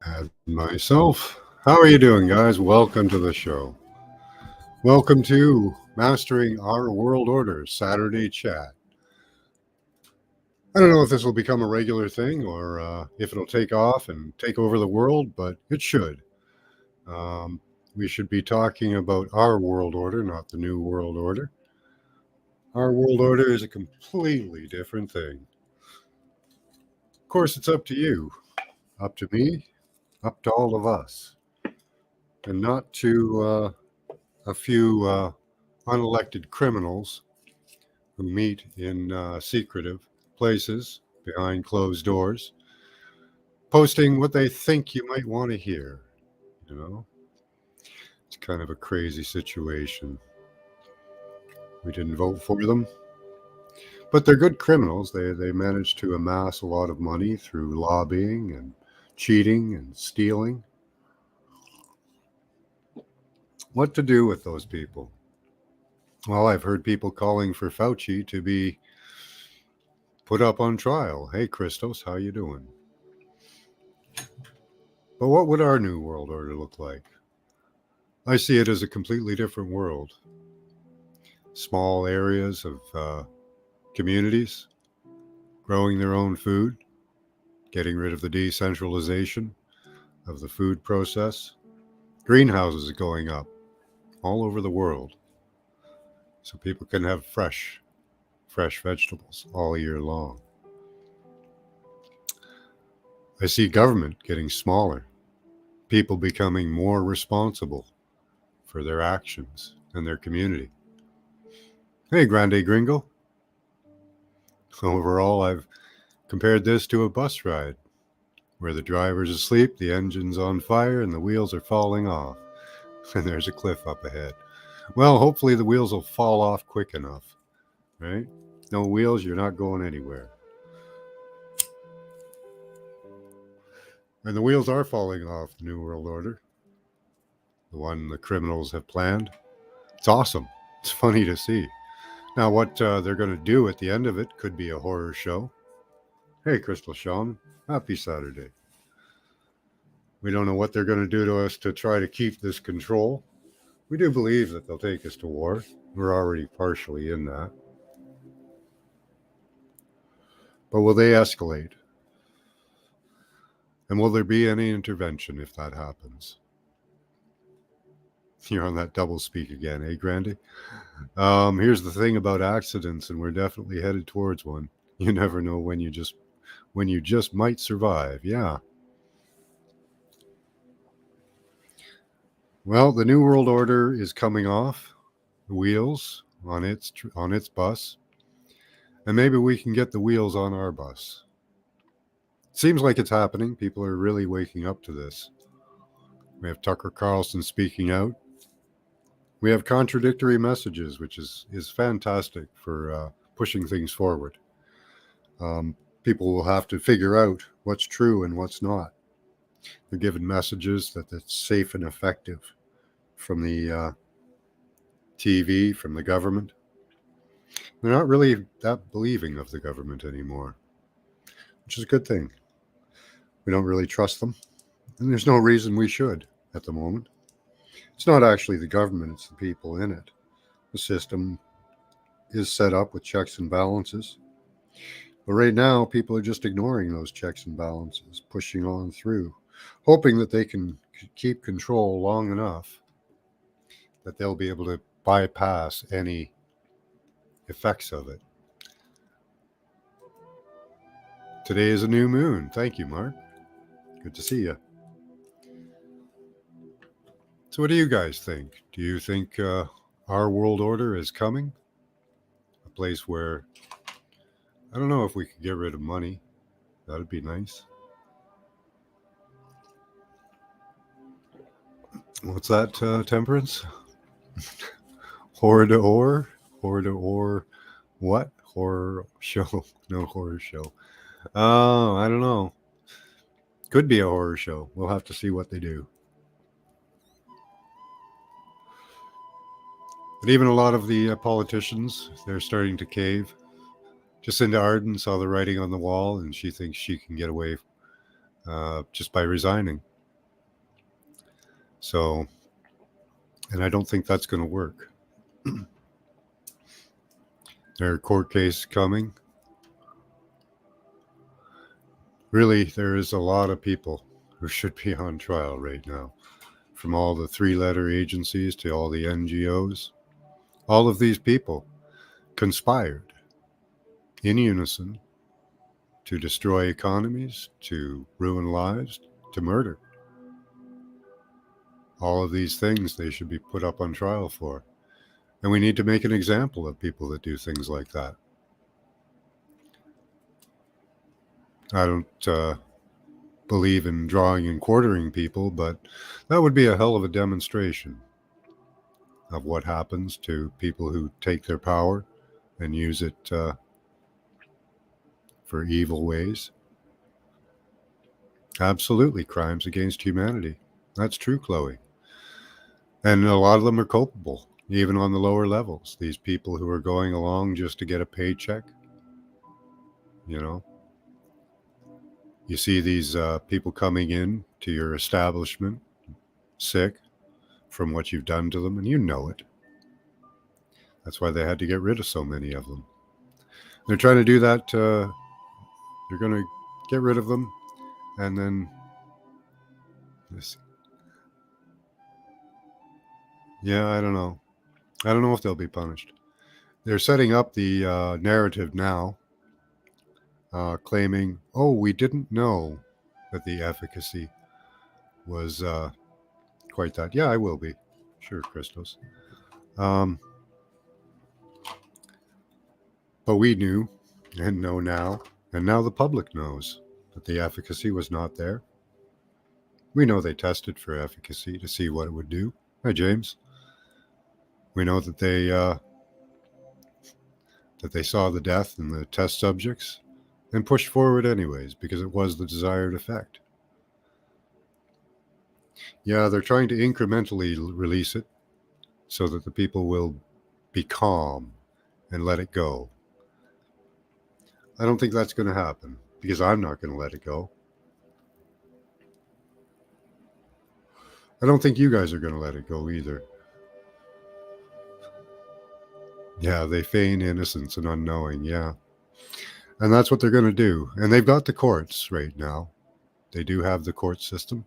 And myself. How are you doing, guys? Welcome to the show. Welcome to Mastering Our World Order Saturday Chat. I don't know if this will become a regular thing or if it'll take off and take over the world, but it should. Um, we should be talking about our world order, not the new world order. Our world order is a completely different thing. Of course, it's up to you, up to me, up to all of us, and not to a few unelected criminals who meet in secretive places behind closed doors, posting what they think you might want to hear. You know, it's kind of a crazy situation. We didn't vote for them, but they're good criminals. They managed to amass a lot of money through lobbying and cheating and stealing. What to do with those people? Well, I've heard people calling for Fauci to be put up on trial. Hey, Christos, how you doing? But what would our new world order look like? I see it as a completely different world. Small areas of communities growing their own food, getting rid of the decentralization of the food process. Greenhouses going up all over the world so people can have fresh vegetables all year long. I see government getting smaller, people becoming more responsible for their actions and their community. Hey, Grande Gringo. Overall, I've compared this to a bus ride where the driver's asleep, the engine's on fire, and the wheels are falling off. And there's a cliff up ahead. Well, hopefully the wheels will fall off quick enough, right? No wheels, you're not going anywhere. And the wheels are falling off the New World Order, the one the criminals have planned. It's awesome. It's funny to see. Now, what they're going to do at the end of it could be a horror show. Hey, Crystal Sean, happy Saturday. We don't know what they're going to do to us to try to keep this control. We do believe that they'll take us to war. We're already partially in that. But will they escalate? And will there be any intervention if that happens? You're on that double speak again, eh, Grandy? Here's the thing about accidents, and we're definitely headed towards one. You never know when you just might survive. Yeah. Well, the New World Order is coming off the wheels on its bus, and maybe we can get the wheels on our bus. Seems like it's happening. People are really waking up to this. We have Tucker Carlson speaking out. We have contradictory messages, which is fantastic for pushing things forward. People will have to figure out what's true and what's not. They're given messages that it's safe and effective from the TV, from the government. They're not really that believing of the government anymore, which is a good thing. We don't really trust them. And there's no reason we should at the moment. It's not actually the government, it's the people in it. The system is set up with checks and balances. But right now, people are just ignoring those checks and balances, pushing on through, hoping that they can keep control long enough that they'll be able to bypass any effects of it. Today is a new moon. Thank you, Mark. Good to see you. So, what do you guys think? Do you think our world order is coming? A place where, I don't know if we could get rid of money. That'd be nice. What's that, Temperance? Horror to ore? Horror to ore? What? Horror show? No horror show. Oh, I don't know. Could be a horror show. We'll have to see what they do. But even a lot of the politicians, they're starting to cave. Jacinda Ardern saw the writing on the wall, and she thinks she can get away just by resigning. So, and I don't think that's going to work. Their court case coming. Really, there is a lot of people who should be on trial right now, from all the three-letter agencies to all the NGOs. All of these people conspired in unison to destroy economies, to ruin lives, to murder. All of these things they should be put up on trial for. And we need to make an example of people that do things like that. I don't believe in drawing and quartering people, but that would be a hell of a demonstration of what happens to people who take their power and use it for evil ways. Absolutely, crimes against humanity. That's true, Chloe. And a lot of them are culpable, even on the lower levels. These people who are going along just to get a paycheck, you know. You see these people coming in to your establishment, sick from what you've done to them, and you know it. That's why they had to get rid of so many of them. They're trying to do that. They're going to get rid of them, and then this. Yeah, I don't know. I don't know if they'll be punished. They're setting up the narrative now, claiming, "Oh, we didn't know that the efficacy was quite that." Yeah, I will be. Sure, Christos. But we knew and know now, and now the public knows that the efficacy was not there. We know they tested for efficacy to see what it would do. Hi, James. We know that they saw the death in the test subjects and pushed forward anyways because it was the desired effect. Yeah, they're trying to incrementally release it so that the people will be calm and let it go. I don't think that's going to happen because I'm not going to let it go. I don't think you guys are going to let it go either. Yeah, they feign innocence and unknowing, yeah. And that's what they're going to do. And they've got the courts right now. They do have the court system.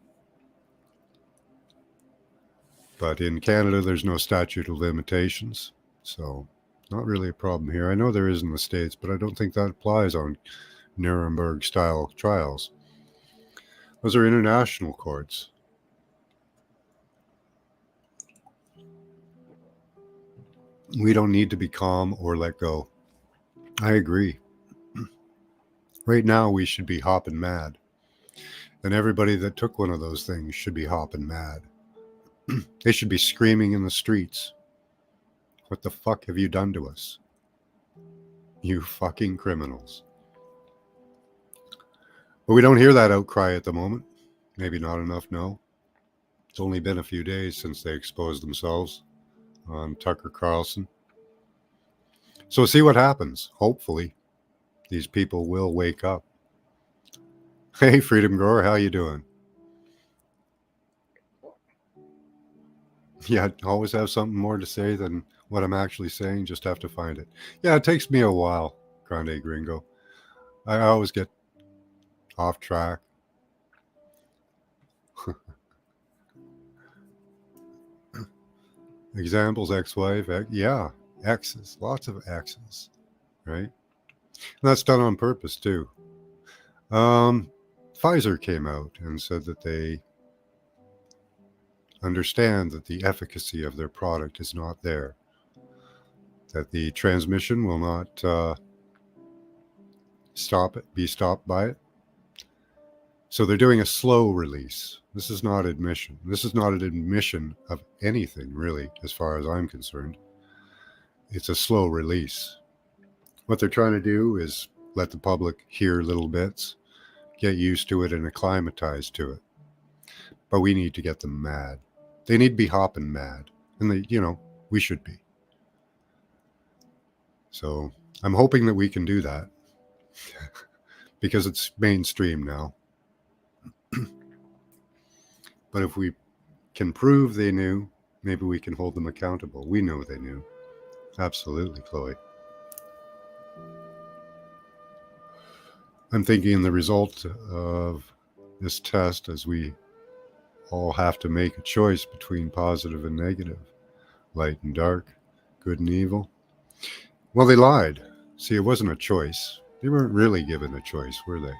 But in Canada, there's no statute of limitations. So, not really a problem here. I know there is in the States, but I don't think that applies on Nuremberg-style trials. Those are international courts. We don't need to be calm or let go. I agree. Right now, we should be hopping mad. And everybody that took one of those things should be hopping mad. They should be screaming in the streets. What the fuck have you done to us? You fucking criminals. But we don't hear that outcry at the moment. Maybe not enough, no. It's only been a few days since they exposed themselves on Tucker Carlson. So see what happens. Hopefully, these people will wake up. Hey, Freedom Grower, how you doing? Yeah, always have something more to say than what I'm actually saying. Just have to find it. Yeah, it takes me a while, Grande Gringo. I always get off track. Examples: ex-wife, yeah, exes, lots of exes, right? And that's done on purpose too. Um, Pfizer came out and said that they understand that the efficacy of their product is not there, that the transmission will not be stopped by it. So they're doing a slow release. This is not admission. This is not an admission of anything, really, as far as I'm concerned. It's a slow release. What they're trying to do is let the public hear little bits, get used to it, and acclimatize to it. But we need to get them mad. They need to be hopping mad. And we should be. So I'm hoping that we can do that because it's mainstream now. But if we can prove they knew, maybe we can hold them accountable. We know they knew. Absolutely, Chloe. I'm thinking the result of this test, as we all have to make a choice between positive and negative, light and dark, good and evil. Well, they lied. See, it wasn't a choice. They weren't really given a choice, were they?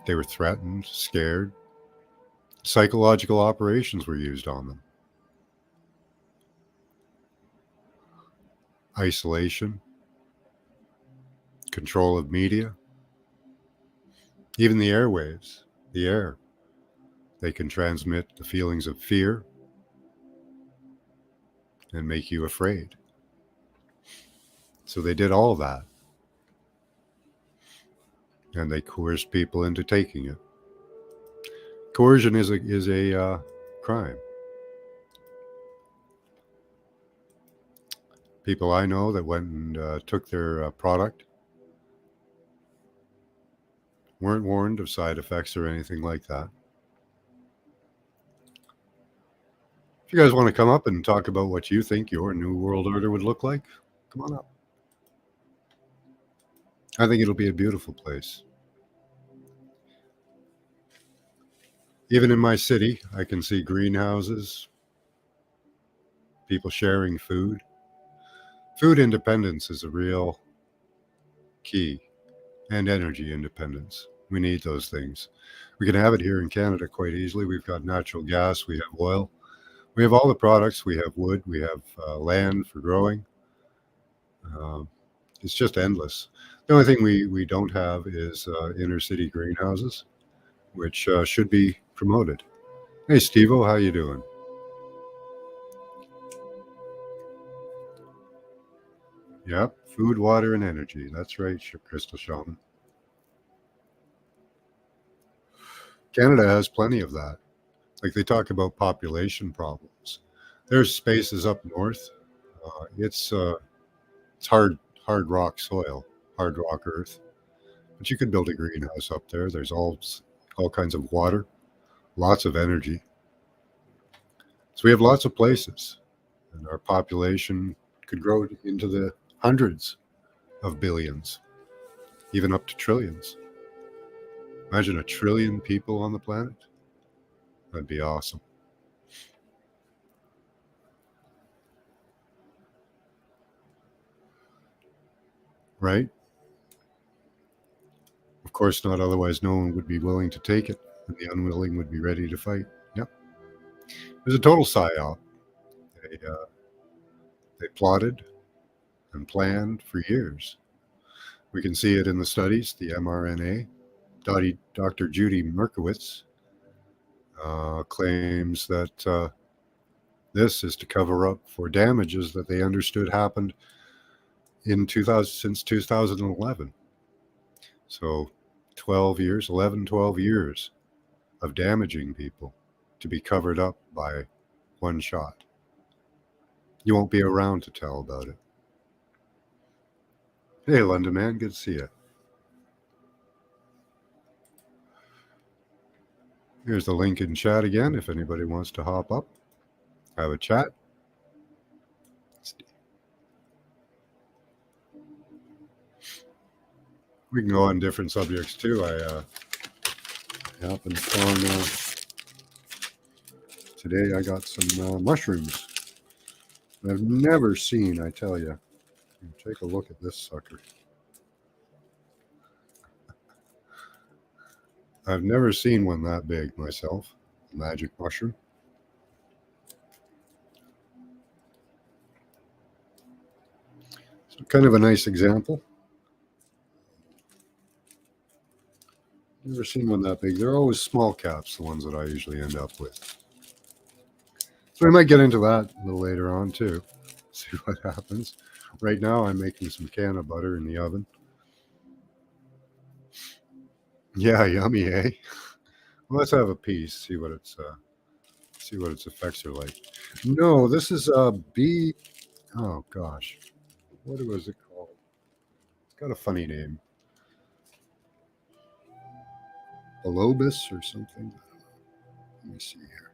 They were threatened, scared. Psychological operations were used on them. Isolation, control of media, even the airwaves, the air. They can transmit the feelings of fear and make you afraid. So they did all that. And they coerced people into taking it. Coercion is a crime. People I know that went and took their product weren't warned of side effects or anything like that. If you guys want to come up and talk about what you think your new world order would look like, come on up. I think it'll be a beautiful place. Even in my city, I can see greenhouses, people sharing food. Food independence is a real key, and energy independence. We need those things. We can have it here in Canada quite easily. We've got natural gas, we have oil, we have all the products, we have wood, we have land for growing. Um, it's just endless. The only thing we don't have is inner city greenhouses, which should be promoted. Hey, Steve-O, how you doing? Yep, food, water, and energy. That's right, Crystal Shaman. Canada has plenty of that. Like they talk about population problems. There's spaces up north. It's hard rock soil, hard rock earth. But you could build a greenhouse up there. There's all kinds of water, lots of energy. So we have lots of places, and our population could grow into the hundreds of billions, even up to trillions. Imagine 1 trillion people on the planet. That'd be awesome. Right? Of course not, otherwise no one would be willing to take it, and the unwilling would be ready to fight. Yep. It was a total psyop. They plotted and planned for years. We can see it in the studies, the mRNA. Dr. Judy Merkowitz claims that this is to cover up for damages that they understood happened since 2011. So 12 years, 11, 12 years of damaging people to be covered up by one shot. You won't be around to tell about it. Hey, London man, good to see you. Here's the link in chat again if anybody wants to hop up. have a chat. We can go on different subjects too. I happened upon today. I got some mushrooms I've never seen. I tell you, take a look at this sucker. I've never seen one that big myself. Magic mushroom. So kind of a nice example. Never seen one that big. They're always small caps, the ones that I usually end up with. So we might get into that a little later on too. See what happens. Right now I'm making some can of butter in the oven. Yeah, yummy, eh? Well, let's have a piece, see what its effects are like. No, this is bee. Oh gosh, what was it called? It's got a funny name. Balobus or something. Let me see here.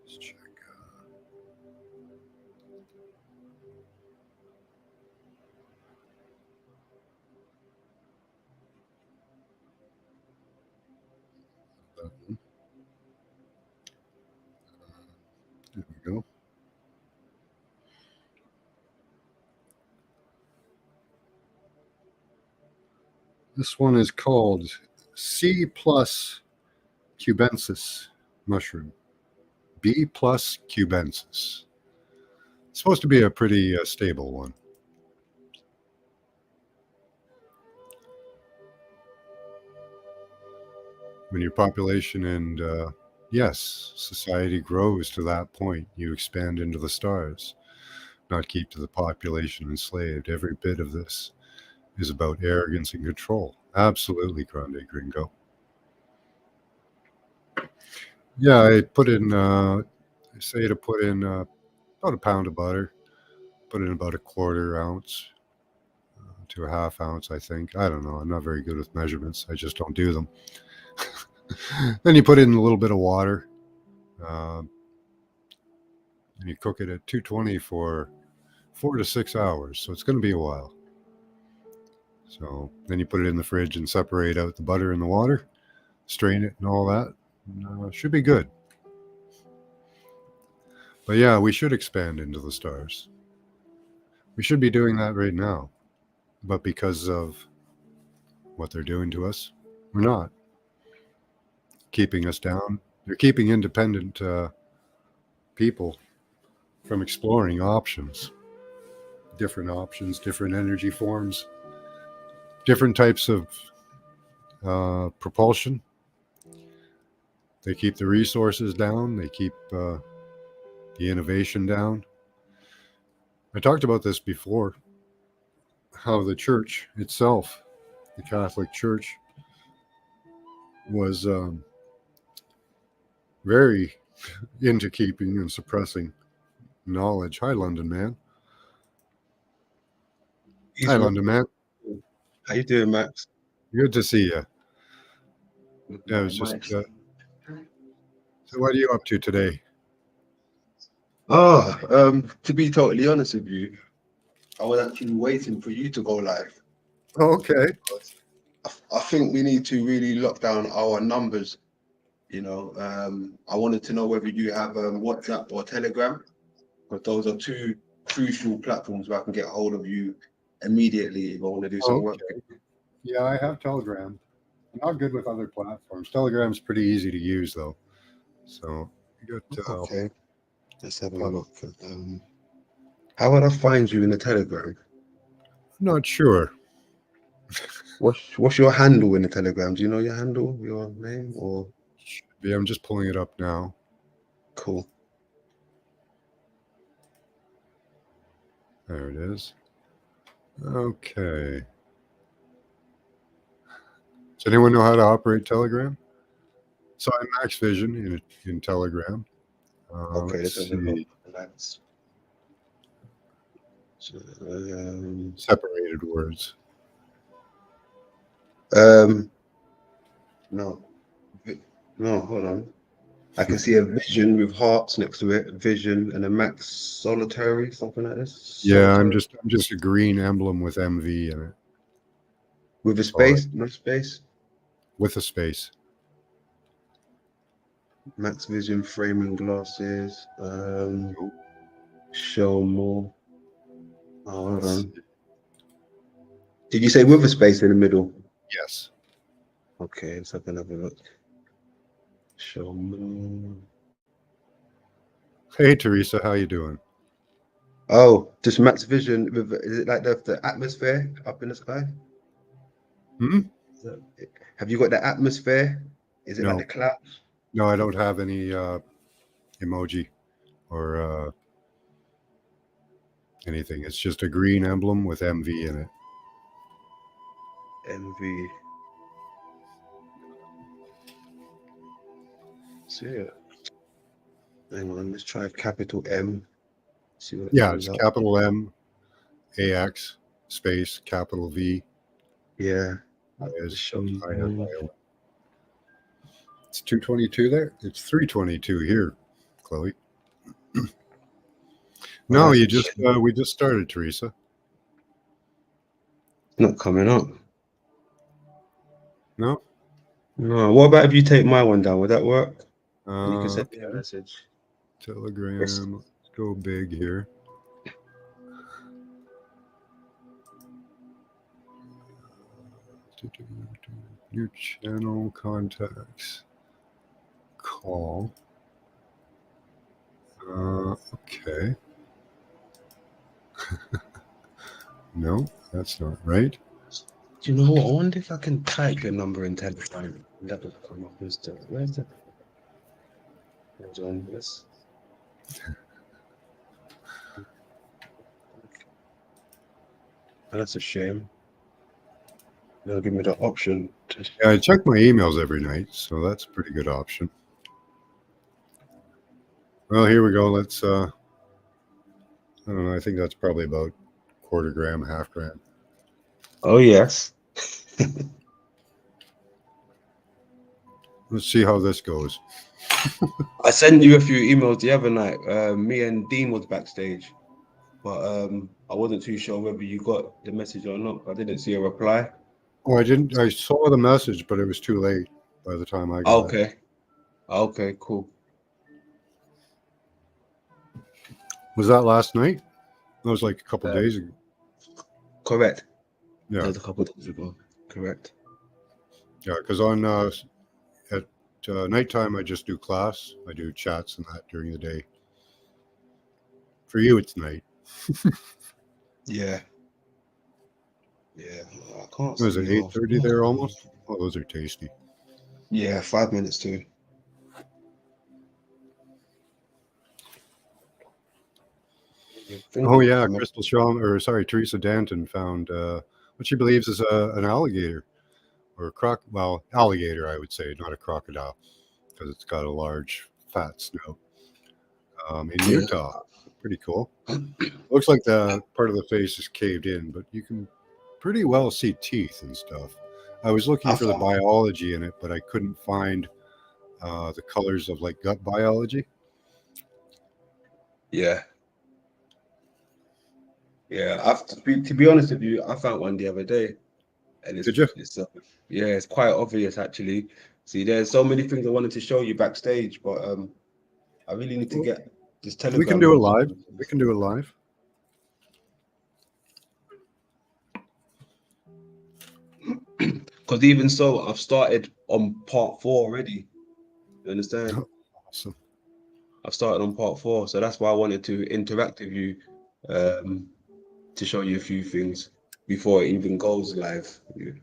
Let's check. That one. There we go. This one is called C plus cubensis mushroom. B plus cubensis. It's supposed to be a pretty stable one. When your population and yes, society grows to that point, you expand into the stars, not keep to the population enslaved. Every bit of this is about arrogance and control. Absolutely, Grande Gringo. Yeah, I put in, I say to put in about a pound of butter, put in about a quarter ounce to a half ounce, I think. I don't know. I'm not very good with measurements. I just don't do them. Then you put in a little bit of water, and you cook it at 220 for 4 to 6 hours. So it's going to be a while. So then you put it in the fridge and separate out the butter and the water, strain it and all that. And, should be good. But yeah, we should expand into the stars. We should be doing that right now. But because of what they're doing to us, we're not. Keeping us down. They're keeping independent people from exploring options, different energy forms, different types of propulsion. They keep the resources down. They keep the innovation down. I talked about this before, how the church itself, the Catholic Church, was very into keeping and suppressing knowledge. Hi, London man. Hi, London man. How you doing, Max? Good to see you. Yeah, I was just. So, what are you up to today? To be totally honest with you, I was actually waiting for you to go live. Oh, okay. I think we need to really lock down our numbers. You know, I wanted to know whether you have WhatsApp or Telegram, because those are two crucial platforms where I can get a hold of you immediately if I want to do some work. Yeah, I have Telegram. I'm not good with other platforms. Telegram's pretty easy to use, though. So you got. Okay, let's have a look. How would I find you in the Telegram? I'm not sure. What's your handle in the Telegram? Do you know your handle, your name, or? Yeah, I'm just pulling it up now. Cool. There it is. Okay. Does anyone know how to operate Telegram? So I'm Max Vision in Telegram. Okay, let's have a look. Separated words. No, hold on. I can see a vision with hearts next to it, vision, and a max solitary, something like this. Yeah, Solitary I'm just a green emblem with MV in it. with a That's all space, no space. with a space. Max vision, framing glasses. Show more. Oh, hold Let's on. see. Did you say with a space in the middle? Yes. Okay, let's have another look. Show more. Hey, Teresa, how you doing? Oh, just max vision with, is it like the atmosphere up in the sky? Hmm? Is that, have you got the atmosphere? Is it like the No, clouds? no, I don't have any emoji or anything. It's just a green emblem with MV in it. Envy. So yeah. Hang on, let's try capital M. See what Yeah, comes it's up. capital M, AX, space, capital V, Yeah. is Show ISIO. It's 222 there. It's 322 here, Chloe. Oh, No, that's you a just shame. we just started, Teresa. Not coming up. No. No. What about if you take my one down? Would that work? And you can send me a Okay. message. Yes. Telegram. Let's go big here. New channel contacts. Call. Okay. No, that's not right. Do you know what? I wonder if I can type your number in Telegram. That will come up instead. Where's the? Hold on. Let's. Oh, that's a shame. They'll give me the option. Yeah, I check my emails every night, so that's a pretty good option. Well, here we go. Let's I don't know, I think that's probably about quarter gram, half gram. Oh yes. Let's see how this goes. I sent you a few emails the other night. Me and Dean was backstage, but I wasn't too sure whether you got the message or not. I didn't see a reply. Oh, I didn't. I saw the message, but it was too late by the time I got it. Okay. Okay. Cool. Was that last night? That was like a couple Uh, days ago. correct. That Yeah, was a couple of days ago. Correct. yeah. Because on at nighttime, I just do class. I do chats and that during the day. For you, it's night. Yeah. Yeah. I can't Was it see half. 8:30 there almost? Oh, those are tasty. Yeah, 5 minutes too. Oh yeah, Crystal Shaw, or sorry, Teresa Danton found what she believes is an alligator or a well, alligator, I would say, not a crocodile, because it's got a large, fat snout. In Yeah. Utah, pretty cool. Looks like the part of the face is caved in, but you can pretty well see teeth and stuff. I was looking I for the found, biology in it, but I couldn't find the colors of like gut biology. yeah. Yeah. To be honest with you, I found one the other day, and Did you? yeah, it's quite obvious actually. See, there's so many things I wanted to show you backstage, but I really need to Well, get this we can Telegram do it on. live. We can do it live. Because even so, I've started on part 4 already. You understand? Awesome. I've started on part 4, so that's why I wanted to interact with you, um, to show you a few things before it even goes live. You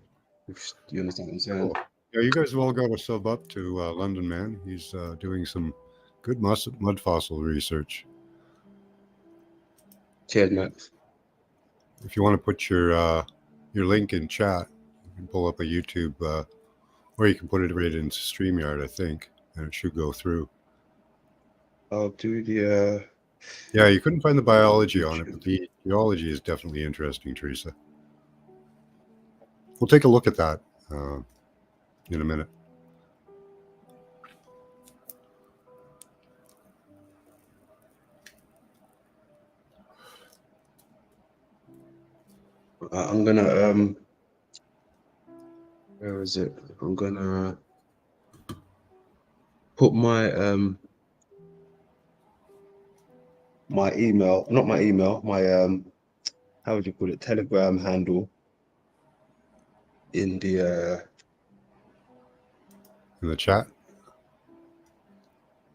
understand what I'm Cool. saying? Yeah, you guys have all got to sub up to London Man. He's doing some good mud fossil research. Cheers, Max. If you want to put your link in chat, you can pull up a YouTube, or you can put it right into StreamYard, I think, and it should go through. I'll do the. Yeah, you couldn't find the biology on it, but the geology is definitely interesting, Teresa. We'll take a look at that in a minute. I'm gonna where is it? I'm gonna put my my email, not my email, my how would you call it, Telegram handle in the In the chat.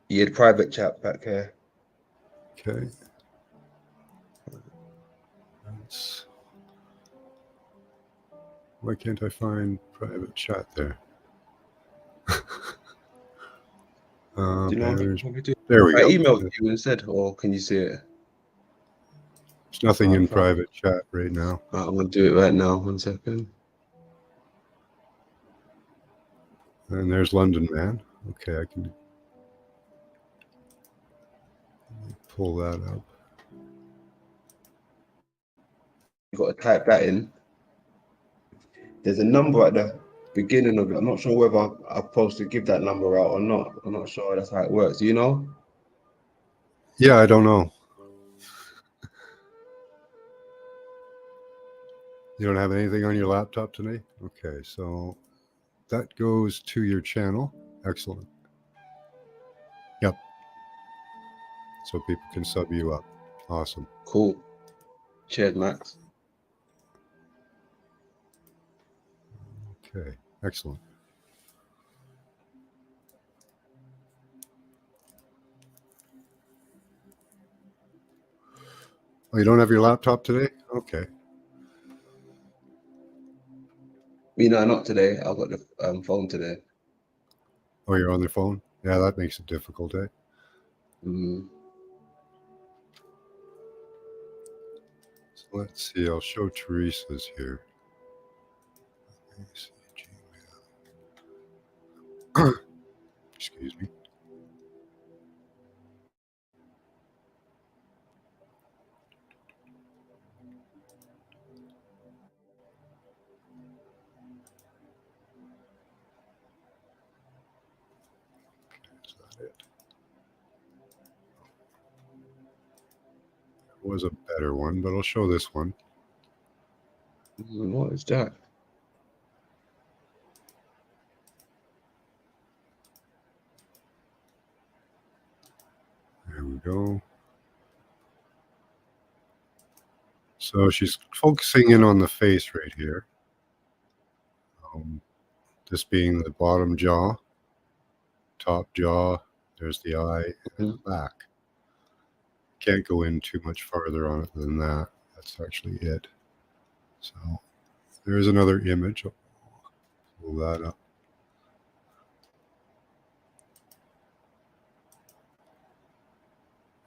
yeah, private chat back here. Okay. That's... Why can't I find private chat there? Do you know what banners. I'm do? There we I go. emailed you instead, or can you see it? There's nothing in Fine. private chat right now. I'm gonna do it right now. 1 second. And there's London Man. Okay, I can pull that up. You got to type that in. There's a number at the beginning of it. I'm not sure whether I'm supposed to give that number out or not. I'm not sure that's how it works. Do you know? Yeah, I don't know. You don't have anything on your laptop today? Okay, so that goes to your channel. Excellent. Yep. So people can sub you up. Awesome. Cool. Cheers, Max. Okay, excellent. Oh, you don't have your laptop today? Okay. You know, not today. I've got the phone today. Oh, you're on the phone? Yeah, that makes it difficult, eh? Mm. So let's see. I'll show Teresa's here. Excuse me. Is that it? There was a better one, but I'll show this one. What is that? There we go. So she's focusing in on the face right here. This being the bottom jaw, top jaw, there's the eye, and the back. Can't go in too much farther on it than that. That's actually it. So there's another image. I'll pull that up.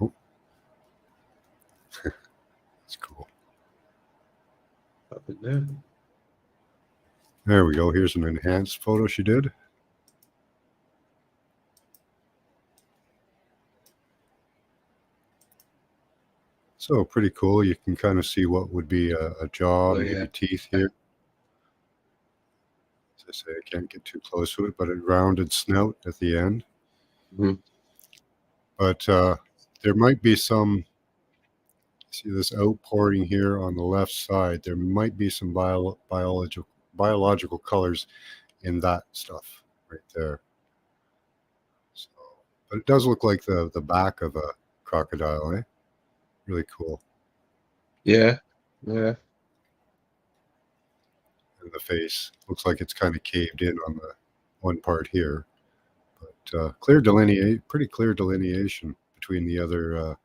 Oh, that's cool. Up in there. There we go. Here's an enhanced photo she did. So pretty cool. You can kind of see what would be a jaw, maybe teeth here. As I say, I can't get too close to it, but a rounded snout at the end. But there might be some, see this outpouring here on the left side, there might be some biological colors in that stuff right there. So, but it does look like the back of a crocodile, eh? Really cool. Yeah, yeah. And the face looks like it's kind of caved in on the one part here, but pretty clear delineation between the other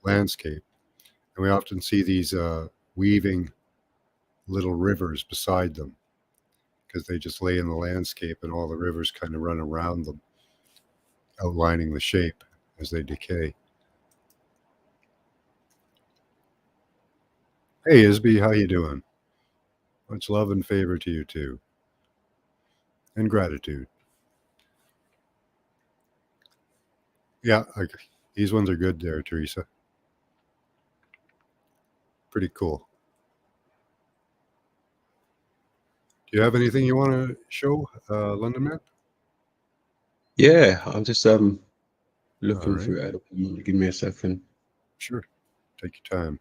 landscape. And we often see these weaving little rivers beside them because they just lay in the landscape and all the rivers kind of run around them, outlining the shape as they decay. Hey, Isby, how you doing? Much love and favor to you too. And gratitude. Yeah, these ones are good there, Teresa. Pretty cool. Do you have anything you want to show, London Man? Yeah, I'm just looking Right. through it. Give me a second. Sure. Take your time.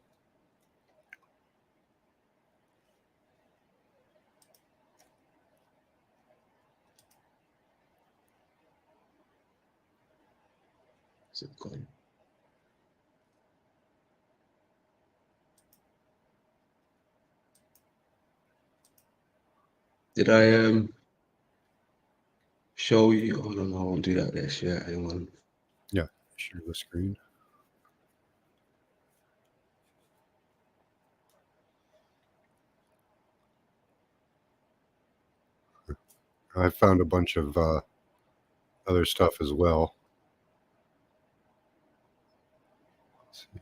Is it gone? Did I show you? Oh no, I won't do that there. Yeah, hang on. Yeah, share the screen. I found a bunch of other stuff as well. Let's see.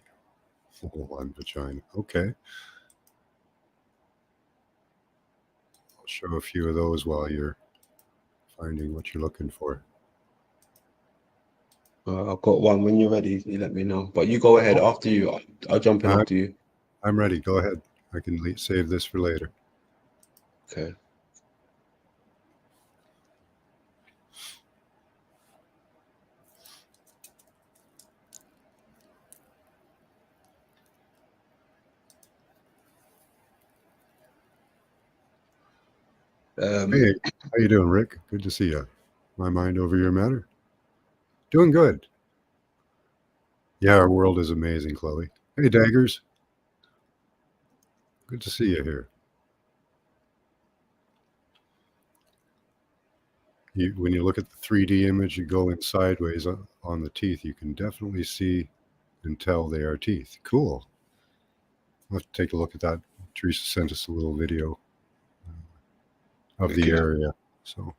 Full-on vagina. Okay. I'll show a few of those while you're finding what you're looking for. I've got one. When you're ready, you let me know. But you go ahead after you. I'll jump in I, after you. I'm ready. Go ahead. I can save this for later. Okay. Hey, how you doing, Rick? Good to see you. My mind over your matter. Doing good. Yeah, our world is amazing, Chloe. Hey, Daggers. Good to see you here. When you look at the 3D image, you go in sideways on the teeth. You can definitely see and tell they are teeth. Cool. I'll have to take a look at that. Teresa sent us a little video of the area. So,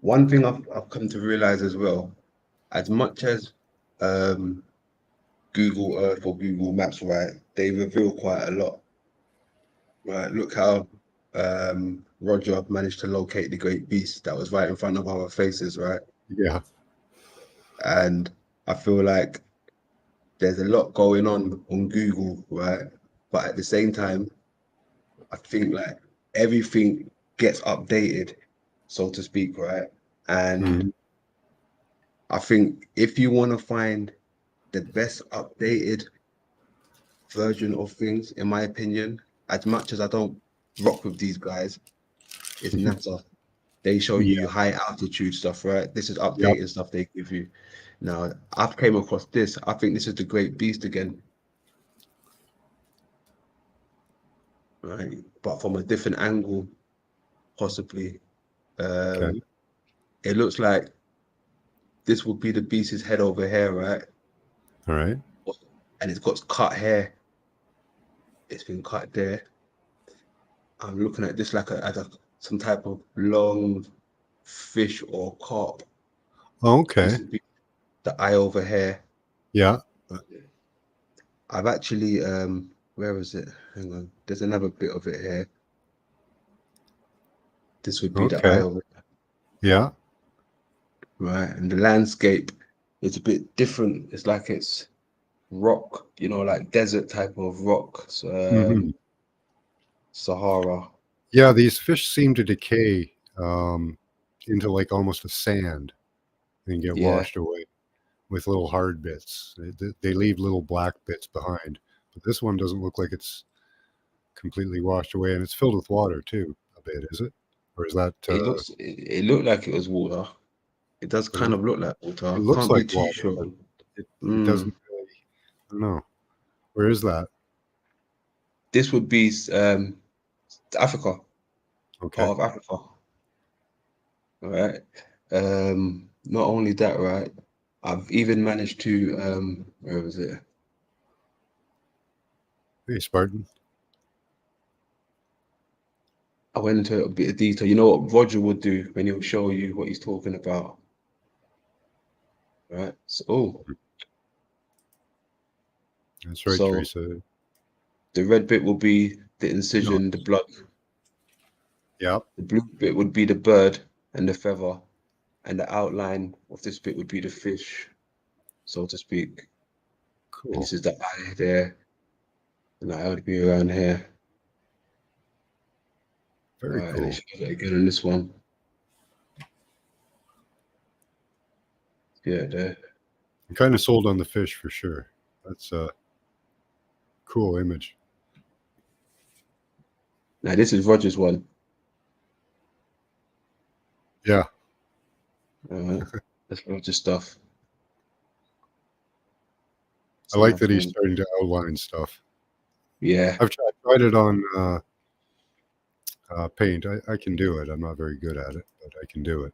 One thing I've come to realize as well, as much as Google Earth or Google Maps, right, they reveal quite a lot. Right, look how Roger managed to locate the great beast that was right in front of our faces, right? yeah. And I feel like there's a lot going on Google, right? But at the same time, I think like everything gets updated, so to speak, right? And Mhm. I think if you want to find the best updated version of things, in my opinion, as much as I don't rock with these guys, is NASA. They show you Yeah. high altitude stuff, right? This is Yep. updated stuff they give you. Now, I've came across this. I think this is the great beast again, right? But from a different angle, possibly. Okay. Um, it looks like this would be the beast's head over here, right? All right. And it's got cut hair. It's been cut there. I'm looking at this like some type of long fish or carp. This Okay. would be the eye over here. Yeah. I've actually where is it? Hang on. There's another bit of it here. This would be the eye Okay. over there, Yeah. right? And the landscape is a bit different. It's like it's rock, like desert type of rock. So, Hmm. Sahara. Yeah. These fish seem to decay into like almost a sand and get Yeah. washed away with little hard bits. They leave little black bits behind. But this one doesn't look like it's completely washed away, and it's filled with water too. A bit, is it? Or is that? It looked like it was water. It does It, kind of look like water. it looks Can't be like too water, sure. but it Mm. doesn't really. I don't know. Where is that? This would be Africa, Okay. part of Africa. All right. Not only that, right? I've even managed to where was it? Hey, Spartan. I went into a bit of detail. You know what Roger would do when he'll show you what he's talking about, right? So, That's right, so Teresa. the red bit will be the No. incision, the blood. Yep. The blue bit would be the bird and the feather, and the outline of this bit would be the fish, so to speak. And Cool. this is the eye there, and the eye would be around here. Very Right, and it cool. shows it again on this one. Yeah, there. I'm kind of sold on the fish for sure. That's a cool image. Now this is Roger's one. Yeah. All right. There's loads of stuff. I like that he's starting to outline stuff. Yeah. I've tried it on paint. I can do it. I'm not very good at it, but I can do it.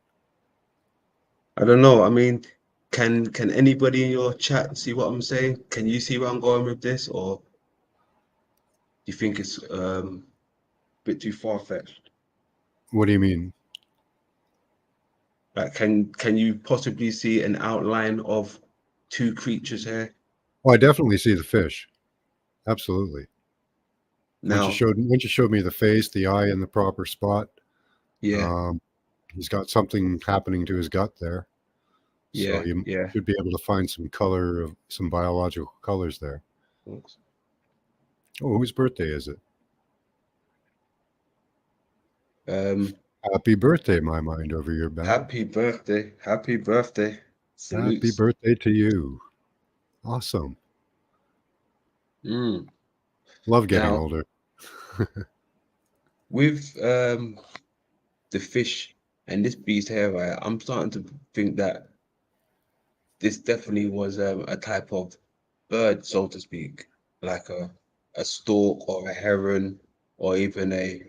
I don't know. I mean, can anybody in your chat see what I'm saying? Can you see where I'm going with this, or do you think it's a bit too far-fetched? What do you mean? Like, can you possibly see an outline of two creatures here? Well, I definitely see the fish. Absolutely. Once Now, you showed me the face, the eye in the proper spot, yeah, um, he's got something happening to his gut there. So yeah, you yeah. should be able to find some color of some biological colors there. Oh, whose birthday is it? Um, Happy birthday, my mind over your bound. Happy birthday. Happy birthday. Happy Salutes. birthday to you. Awesome. Mm. Love getting Now, older. with the fish and this beast here, right, I'm starting to think that this definitely was a type of bird, so to speak, like a stork or a heron or even a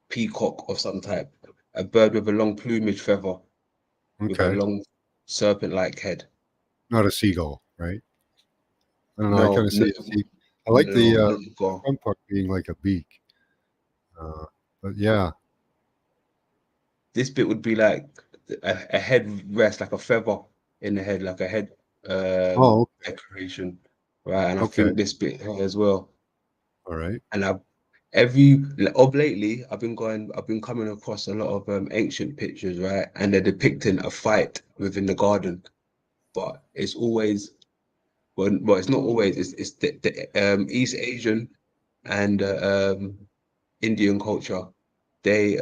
peacock of some type, a bird with a long plumage feather with a Okay. long serpent-like head. Not a seagull, right? I don't know. I kind No, of no, see a sea. I like no, the not a gull. front part being like a beak. But yeah. This bit would be like a head rest, like a feather in the head, like a head Oh, decoration, right? And I okay. think this bit here as well. All right. And I've every of lately, I've been coming across a lot of ancient pictures, right? And they're depicting a fight within the garden, but it's always well, it's not always. It's the East Asian and Indian culture. They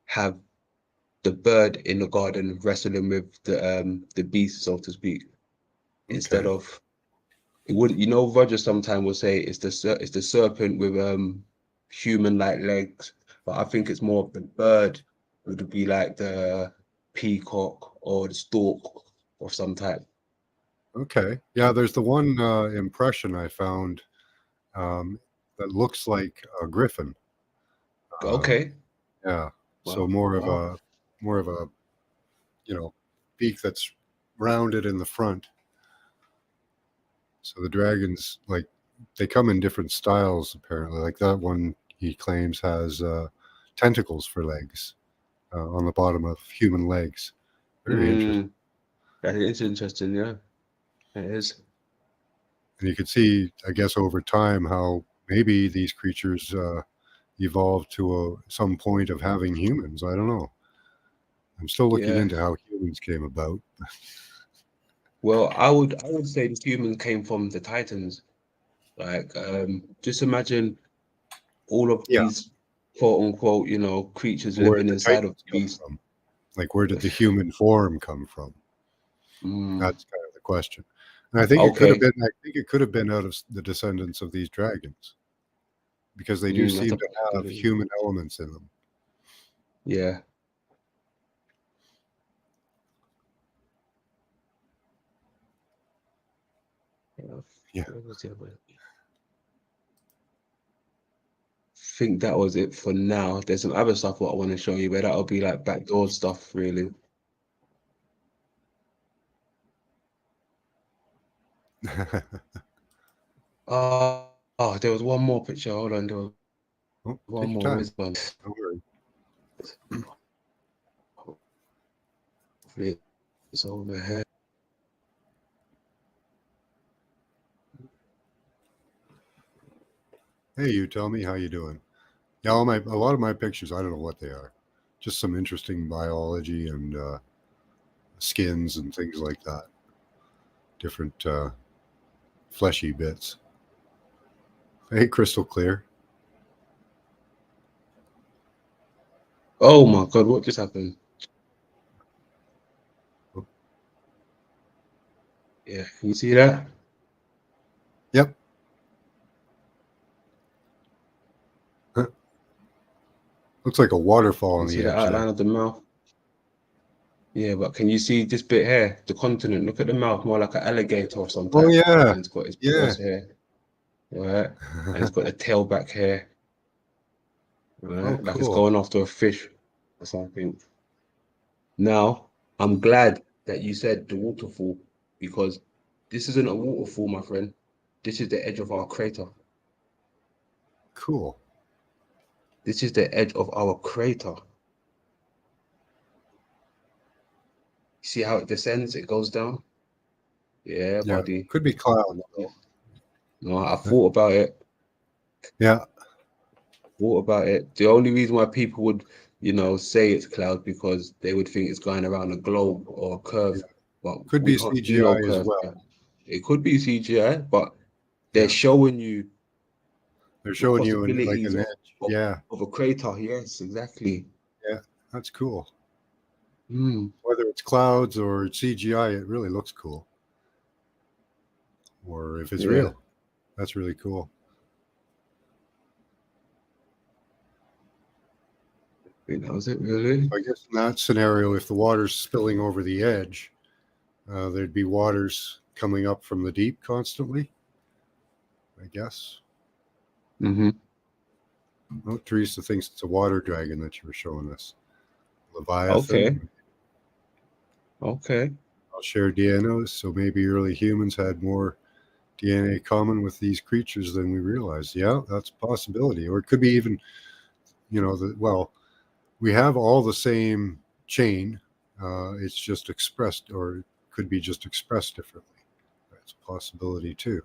have the bird in the garden wrestling with the beast, so to speak, instead Okay. of it would Roger sometimes will say it's it's the serpent with human like legs, but I think it's more of the bird would be like the peacock or the stork of some type. Okay. Yeah, there's the one impression I found um, that looks like a griffin. Uh, Okay. yeah. So Wow. Wow. more of a you know beak that's rounded in the front. So the dragons like they come in different styles apparently. Like that one he claims has tentacles for legs on the bottom of human legs. Very interesting. Mm, that is interesting, yeah. It is. And you could see, I guess, over time how maybe these creatures evolved to some point of having humans. I don't know. I'm still looking Yeah. into how humans came about. Well, I would say the humans came from the Titans. Like, just imagine all of Yeah, these quote unquote, creatures where did living the inside of Titans the come beast. from? Like, where did the human form come from? Mm, That's kind of the question. And I think it could have okay. been. I think it could have been out of the descendants of these dragons because they do That's seem a to have possibility. human elements in them. Yeah. Yeah. Yeah. What was the other? Think that was it for now. There's some other stuff what I want to show you, but that'll be like backdoor stuff, really. There was one more picture. Hold on, there was Oh, one take your more. time. Where's one? Don't worry. Hopefully it's over here. Hey, you tell me how you doing. Yeah, a lot of my pictures, I don't know what they are. Just some interesting biology and skins and things like that. Different fleshy bits. Hey, crystal clear. Oh my God, what just happened? Oh, Yeah, can you see that? yep. Huh. Looks like a waterfall Can on you see the the edge there. outline of the mouth? Yeah, but can you see this bit here? The continent. Look at the mouth, more like an alligator of some Oh type. yeah, And it's got its yeah. paws here, right? And it's got the tail back here, Oh, right? Like it's cool. going after a fish or something. Now, I'm glad that you said the waterfall because this isn't a waterfall, my friend. This is the edge of our crater. Cool. This is the edge of our crater. See how it descends? It goes down. Yeah, Yeah, buddy. could be clouds though. No, I thought about it. Yeah, Thought about it. The only reason why people would, say it's cloud because they would think it's going around a globe or a yeah. curve, but Could we be can't see no CGI as curve well. here. It could be CGI, but they're Yeah, showing you they're the showing you like possibilities an of, edge. of, Yeah, of a crater. Yes, exactly. yeah, that's cool. Hmm. Whether it's clouds or CGI, it really looks cool. Or if it's Yeah. real, that's really cool. Wait, that was it, really? So I guess in that scenario, if the water's spilling over the edge, there'd be waters coming up from the deep constantly, I guess. Mm-hmm. Oh, Teresa thinks it's a water dragon that you were showing us. Okay. Leviathan. Okay. All share DNA, so maybe early humans had more DNA common with these creatures than we realized. Yeah, that's a possibility. Or it could be even, well, we have all the same chain. It's just expressed, or it could be just expressed differently. That's a possibility too.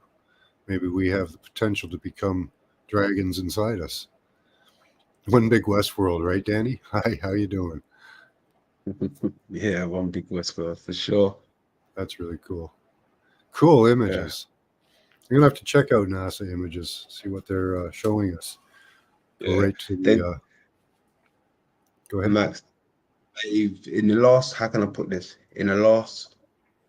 Maybe we have the potential to become dragons inside us. One big Westworld, right, Danny? Hi, how you doing? Yeah, one big whisper for sure. That's really cool. Cool Yeah. images. You're gonna have to check out NASA images, see what they're showing us. Go Yeah. right to Then the. Go ahead. Max, in the last, how can I put this? In the last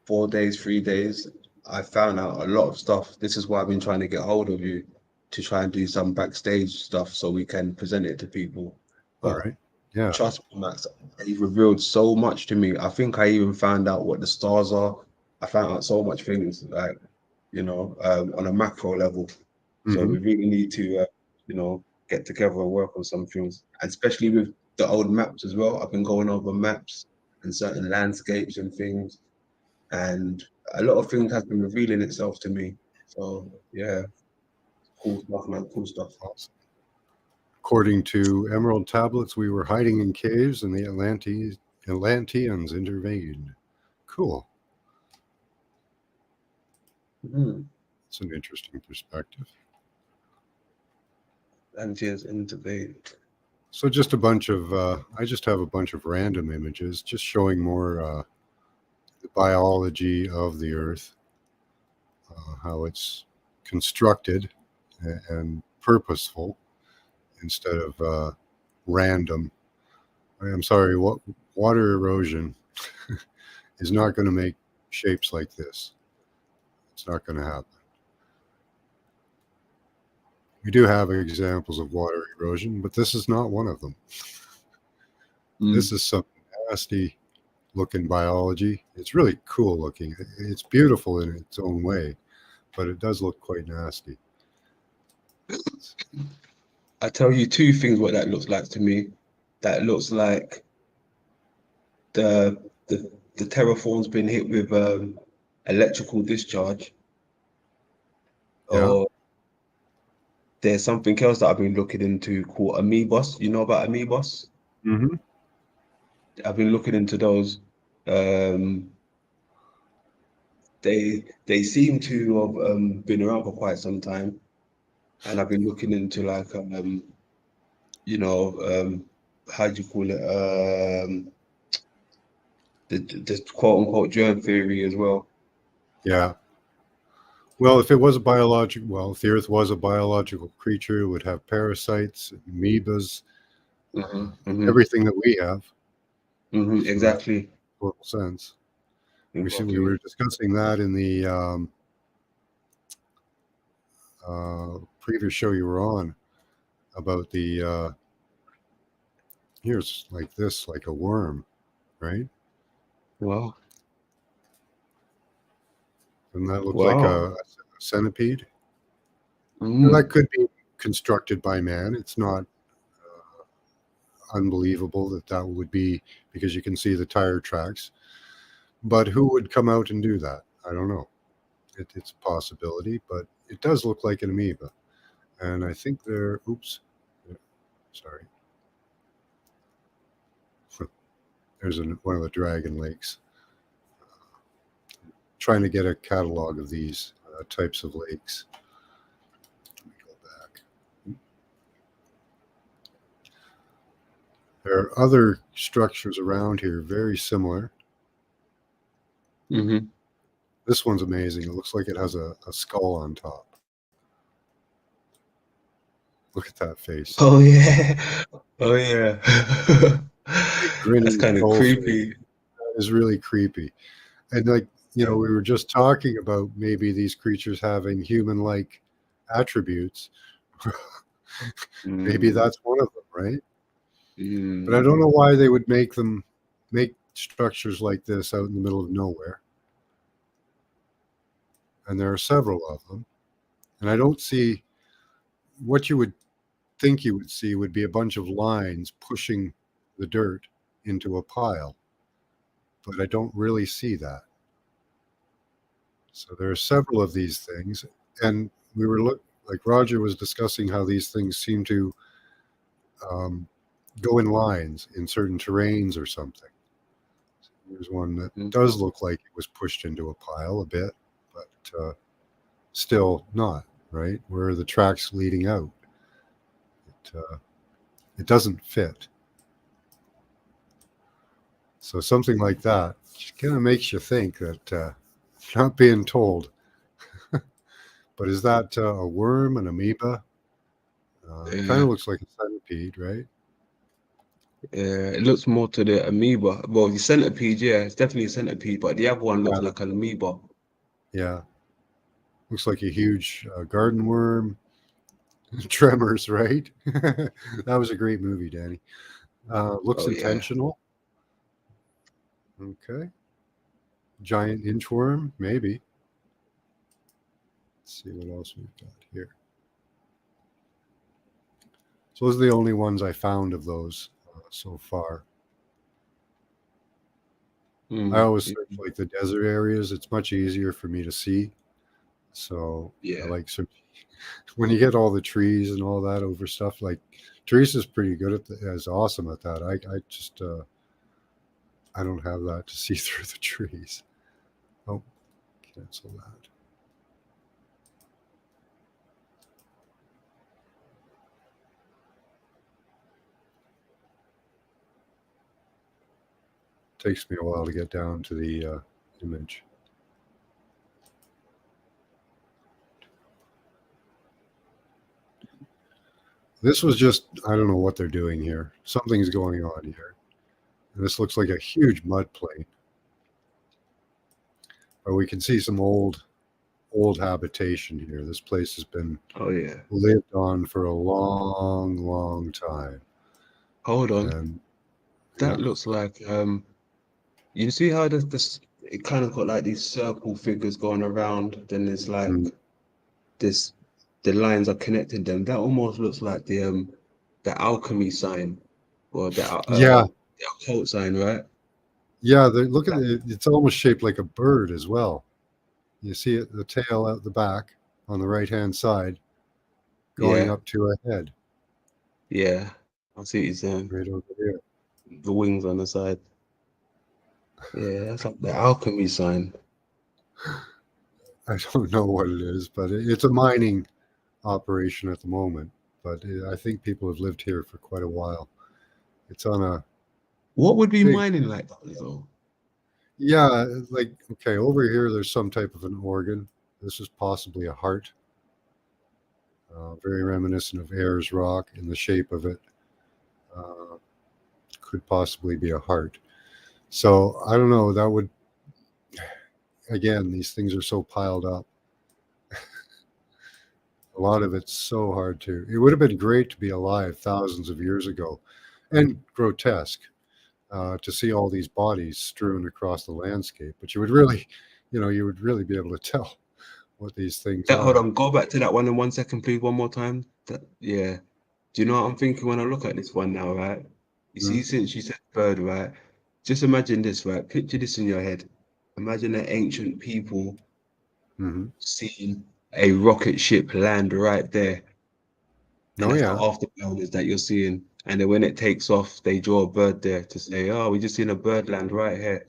4 days, 3 days, I found out a lot of stuff. This is why I've been trying to get hold of you to try and do some backstage stuff so we can present it to people. All But right. Yeah. trust me, Max, he revealed so much to me. I think I even found out what the stars are. I found out so much things, like, on a macro level. So Mm-hmm. we really need to, get together and work on some things, and especially with the old maps as well. I've been going over maps and certain landscapes and things, and a lot of things has been revealing itself to me. So yeah, cool stuff, man. Cool stuff. Awesome. According to Emerald tablets, we were hiding in caves, and the Atlanteans intervened. Cool. Mm. It's an interesting perspective. And yes, innovate. So just a bunch of. I just have a bunch of random images, just showing more the biology of the Earth, how it's constructed and purposeful instead of random. I'm sorry, what water erosion is not going to make shapes like this. It's not going to happen. We do have examples of water erosion, but this is not one of them. This Mm. is some nasty looking biology. It's really cool looking. It's beautiful in its own way, but it does look quite nasty. I tell you two things what that looks like to me. That looks like the the terraform's been hit with electrical discharge, Yeah. or there's something else that I've been looking into called amoebas. You know about amoebas? Mm-hmm. I've been looking into those. Um, they seem to have been around for quite some time, and I've been looking into like you know how do you call it the quote unquote germ theory as well. Yeah. Well, if it was a biological, well, if the Earth was a biological creature, it would have parasites, amoebas, Hmm. Hmm. everything that we have. Hmm. So that makes Exactly. total sense. We Exactly. were discussing that in the previous show you were on about the here's like this, like a worm, right? Wow. And that looked like Wow. a centipede. Now, that Mm. could be constructed by man. It's not unbelievable that that would be, because you can see the tire tracks. But who would come out and do that? I don't know. It's a possibility, but it does look like an amoeba. And I think they're, oops, sorry. There's one of the dragon lakes. Trying to get a catalog of these types of lakes. Let me go back. There are other structures around here very similar. Mm-hmm. This one's amazing. It looks like it has a skull on top. Look at that face. Oh yeah. Oh yeah. Big That's grinning kind of skull face. creepy. That is really creepy. And like, Yeah. we were just talking about maybe these creatures having human-like attributes. Maybe Mm. that's one of them, right? But I Mm. don't know why they would make structures like this out in the middle of nowhere. And there are several of them. And I don't see what you would think you would see would be a bunch of lines pushing the dirt into a pile. But I don't really see that. So there are several of these things. And we were like Roger was discussing how these things seem to um, go in lines in certain terrains or something. There's one that Mm. does look like it was pushed into a pile a bit, but still not, right? Where are the tracks leading out? It doesn't fit. So something like that kind of makes you think that not being told. But is that a worm, an amoeba? It kind Yeah. of looks like a centipede, right? Yeah. It looks more to the amoeba. Well, the centipede, yeah, it's definitely a centipede, but the other one looks Yeah. like an amoeba. Yeah. Looks like a huge garden worm. Tremors, right? That was a great movie, Danny. Looks Oh yeah. intentional. Okay. Giant inchworm, maybe. Let's see what else we've got here. So those are the only ones I found of those so far. I Mm. always search like the desert areas. It's much easier for me to see. So I Yeah. like searching when you get all the trees and all that over stuff. Like Teresa's pretty good at is awesome at that. I just I don't have that to see through the trees. Oh, cancel that. Takes me a while to get down to the image. This was just, I don't know what they're doing here. Something's going on here. And this looks like a huge mud plain. But we can see some old habitation here. This place has been Oh yeah. lived on for a long time. Hold on. And That yeah, looks like you see how this it kind of got like these circle figures going around, then there's like mm, this the lines are connecting them. That almost looks like the alchemy sign or yeah, the occult sign, right? yeah. Look at it. It's almost shaped like a bird as well. You see it, the tail out the back on the right hand side, going Yeah, up to a head yeah. I see what you're saying. right over there. The wings on the side. Yeah, that's like the alchemy sign. I don't know what it is, but it's a mining operation at the moment. But I think people have lived here for quite a while. It's on a What would be big, mining like that though? yeah, like, okay, over here, there's some type of an organ. This is possibly a heart, very reminiscent of Ayers Rock in the shape of it. Uh, could possibly be a heart. So I don't know. That would, again, these things are so piled up. A lot of it's so hard to. It would have been great to be alive thousands of years ago, and grotesque. to see all these bodies strewn across the landscape. But you would really, you would really be able to tell what these things Hold are. on, go back to that one in 1 second, please, one more time. Yeah. Do you know what I'm thinking when I look at this one now, right? You see, Mm, since you said bird, right? Just imagine this, right? Picture this in your head. Imagine the ancient people mhm. seeing a rocket ship land right there. And Oh that's the yeah. afterburners that you're seeing. And then when it takes off, they draw a bird there to say, oh, we just seen a bird land right here.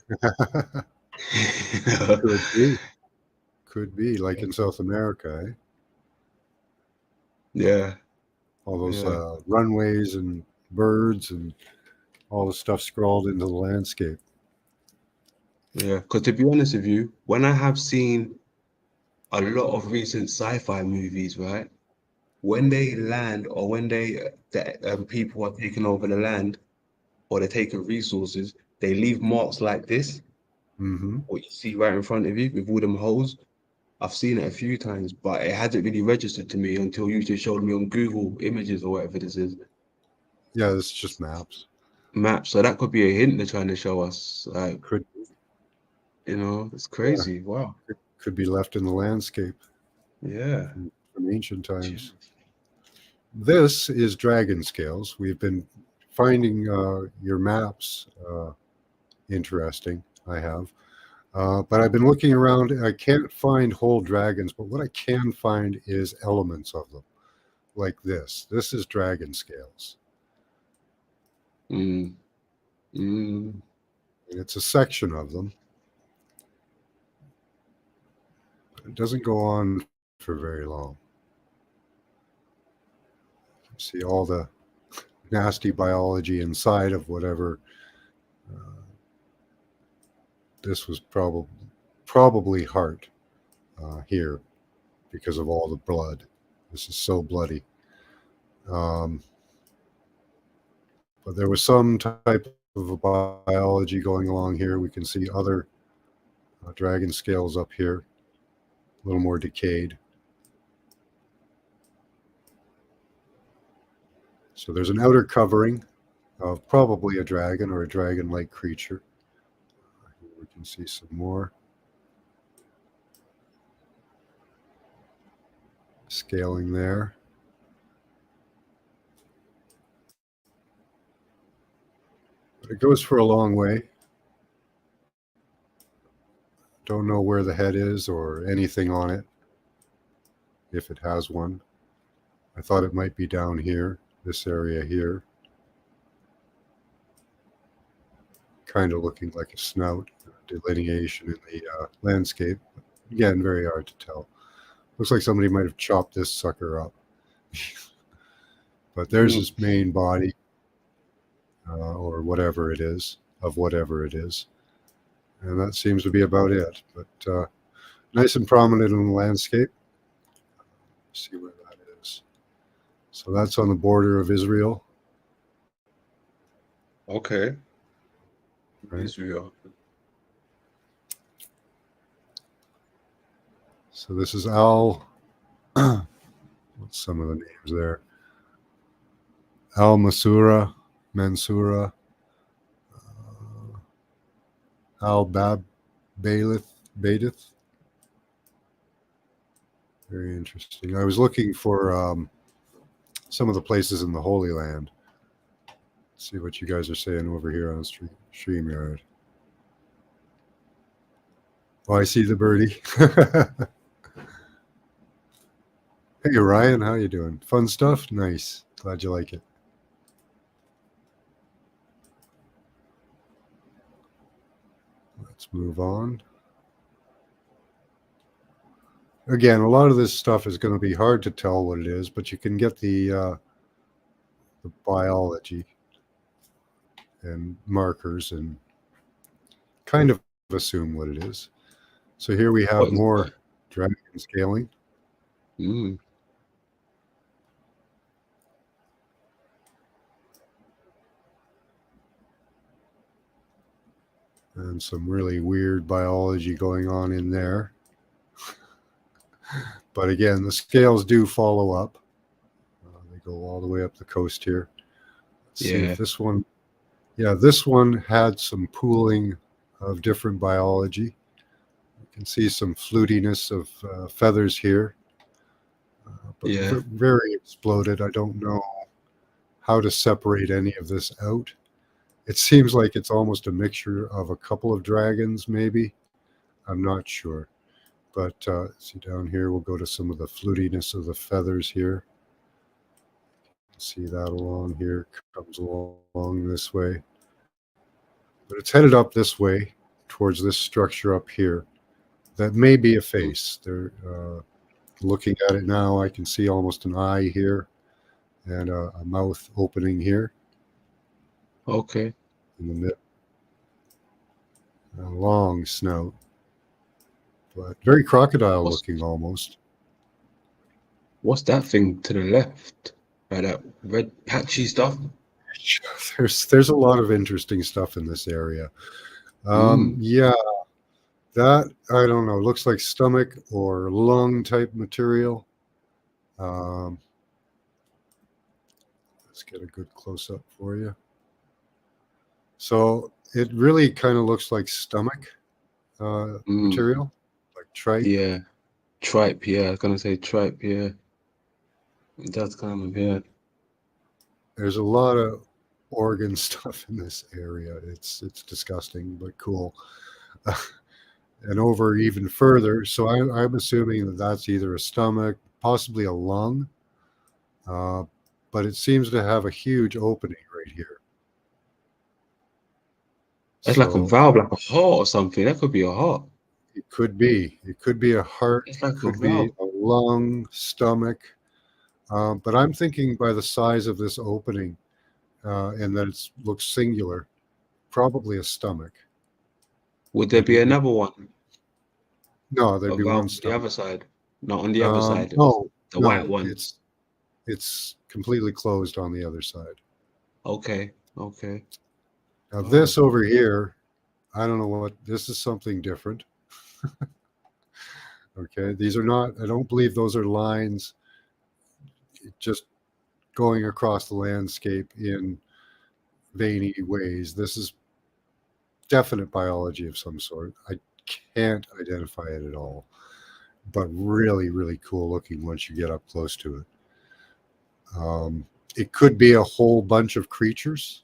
Could be. Could be like in South America, eh? Yeah, All those yeah, runways and birds and all the stuff scrawled into the landscape. yeah. Because to be honest with you, when I have seen a lot of recent sci-fi movies, right? When they land or when the people are taking over the land or they're taking resources, they leave marks like this, Hmm. what you see right in front of you with all them holes. I've seen it a few times, but it hasn't really registered to me until you just showed me on Google Images or whatever this is, Yeah, it's just maps. maps. So that could be a hint they're trying to show us. Like, Could it's yeah, crazy. Wow. could be left in the landscape Yeah. from ancient times. This is dragon scales. We've been finding your maps interesting. I have. But I've been looking around. I can't find whole dragons, but what I can find is elements of them, like this. This is dragon scales. Mm, mm. And it's a section of them. It doesn't go on for very long. You see all the nasty biology inside of whatever. Uh, this was probably heart here because of all the blood. This is so bloody. Um, but there was some type of a biology going along here. We can see other dragon scales up here, a little more decayed. So there's an outer covering of probably a dragon or a dragon-like creature. Here we can see some more scaling there. But it goes for a long way. Don't know where the head is or anything on it, if it has one. I thought it might be down here, this area here. Kind of looking like a snout, delineation in the landscape. Again, very hard to tell. Looks like somebody might have chopped this sucker up. But there's his main body, or whatever it is, of whatever it is. And that seems to be about it. But nice and prominent in the landscape. See where that is. So that's on the border of Israel. Okay. Right. Israel. So this is Al. What's some of the names there? Al Mansura, Al Baidith. Very interesting. I was looking for some of the places in the Holy Land. Let's see what you guys are saying over here on StreamYard. Oh, I see the birdie. Hey, Ryan, how you doing? Fun stuff? Nice. Glad you like it. Let's move on. Again, a lot of this stuff is going to be hard to tell what it is, but you can get the biology and markers and kind of assume what it is. So here we have more dragon scaling. Mm. And some really weird biology going on in there. But again, the scales do follow up. They go all the way up the coast here. Let's see if this one. Yeah, this one had some pooling of different biology. You can see some flutiness of feathers here, but Yeah. very exploded. I don't know how to separate any of this out. It seems like it's almost a mixture of a couple of dragons, maybe. I'm not sure. But see down here, we'll go to some of the flutiness of the feathers here. See that along here, comes along this way. But it's headed up this way towards this structure up here. That may be a face. They're looking at it now. I can see almost an eye here and a mouth opening here Okay. in the middle. A long snout, but very crocodile What's looking almost. what's that thing to the left? Right, that red patchy stuff. There's a lot of interesting stuff in this area. Mm. Yeah, that I don't know. Looks like stomach or lung type material. Um, let's get a good close up for you. So it really kind of looks like stomach Mm. material, like tripe. Yeah. Tripe, yeah. I was gonna say tripe, yeah. It does kind of, yeah. There's a lot of organ stuff in this area. It's disgusting, but cool. And over even further, so I'm assuming that that's either a stomach, possibly a lung, uh, but it seems to have a huge opening right here. It's like a So valve, like a heart or something. That could be a heart. it could be. It could be a heart. It's It like a could be valve. a lung, stomach. But I'm thinking by the size of this opening and that it looks singular, probably a stomach. Would there But be another one? no, there'd A be valve one on the stomach. other side? Not on the other side, No, the white no, one. it's completely closed on the other side. Okay, okay. Now Oh, this over here, I don't know what this is. Something different. Okay, these are not. I don't believe those are lines just going across the landscape in veiny ways. This is definite biology of some sort. I can't identify it at all, but really, really cool looking once you get up close to it. It could be a whole bunch of creatures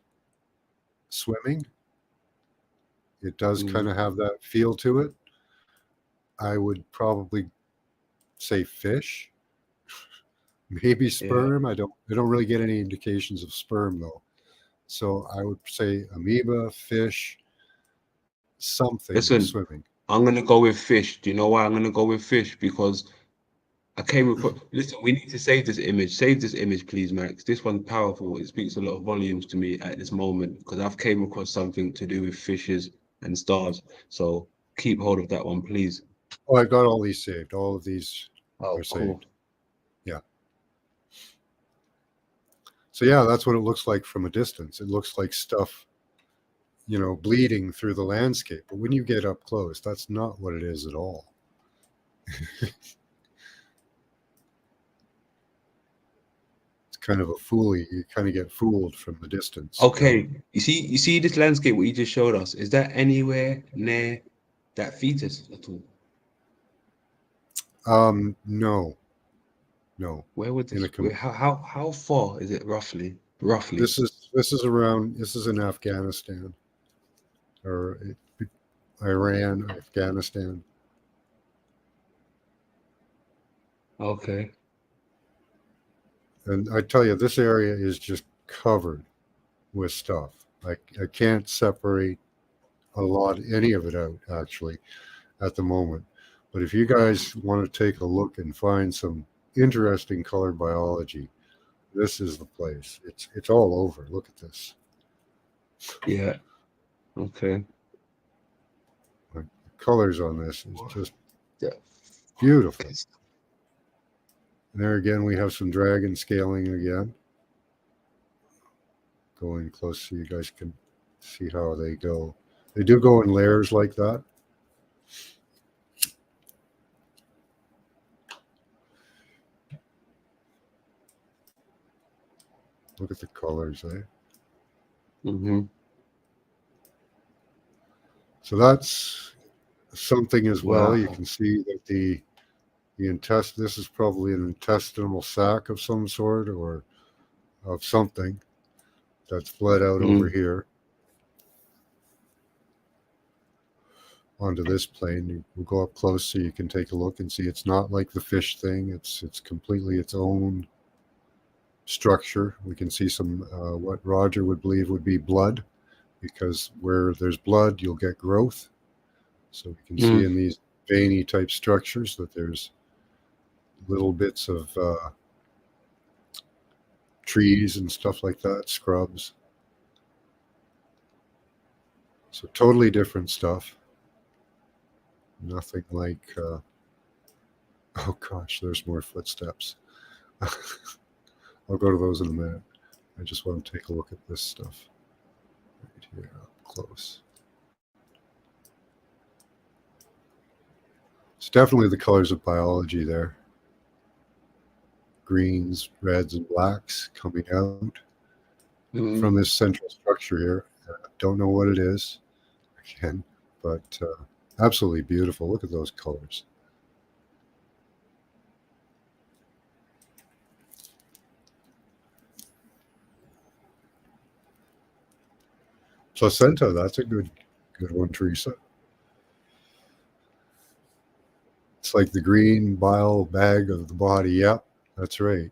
swimming. It does kind mm, of have that feel to it. I would probably say fish, maybe yeah. sperm. I don't really get any indications of sperm though. So I would say amoeba, fish, something Listen, swimming. I'm gonna go with fish. Do you know why I'm gonna go with fish? Because I came across. Listen, we need to save this image. Save this image, please, Max. This one's powerful. It speaks a lot of volumes to me at this moment because I've came across something to do with fishes and stars. So keep hold of that one, please. Oh, I've got all these saved. All of these Oh, are cool. saved. Yeah. So yeah, that's what it looks like from a distance. It looks like stuff, bleeding through the landscape. But when you get up close, that's not what it is at all. It's kind of a fooly. You kind of get fooled from the distance. Okay, you see this landscape what you just showed us. Is that anywhere near that fetus at all? No, no. Where would In a this? How far is it roughly? Roughly. this is in Afghanistan or Iran, Afghanistan. Okay. And I tell you, this area is just covered with stuff. I can't separate any of it out actually at the moment. But if you guys want to take a look and find some interesting colored biology, this is the place. It's all over. Look at this. Yeah. Okay. Like, the colors on this is just Yeah. beautiful. And there again, we have some dragon scaling again. Going close so you guys can see how they go. They do go in layers like that. Look at the colors, eh? Mm-hmm. So that's something as well. You Wow. can see that the this is probably an intestinal sac of some sort or of something that's bled out over Mm. here onto this plane. We'll go up close so you can take a look and see it's not like the fish thing. It's completely its own structure. We can see some what Roger would believe would be blood, because where there's blood, you'll get growth. So we can see Mm. in these veiny type structures that there's little bits of trees and stuff like that, scrubs. So totally different stuff. Nothing like, oh gosh, there's more footsteps. I'll go to those in a minute. I just want to take a look at this stuff right here up close. It's definitely the colors of biology there. Greens, reds, and blacks coming out Mm. from this central structure here. Don't know what it is, again, but absolutely beautiful. Look at those colors. Placenta, that's a good one, Teresa. It's like the green bile bag of the body. Yep, that's right.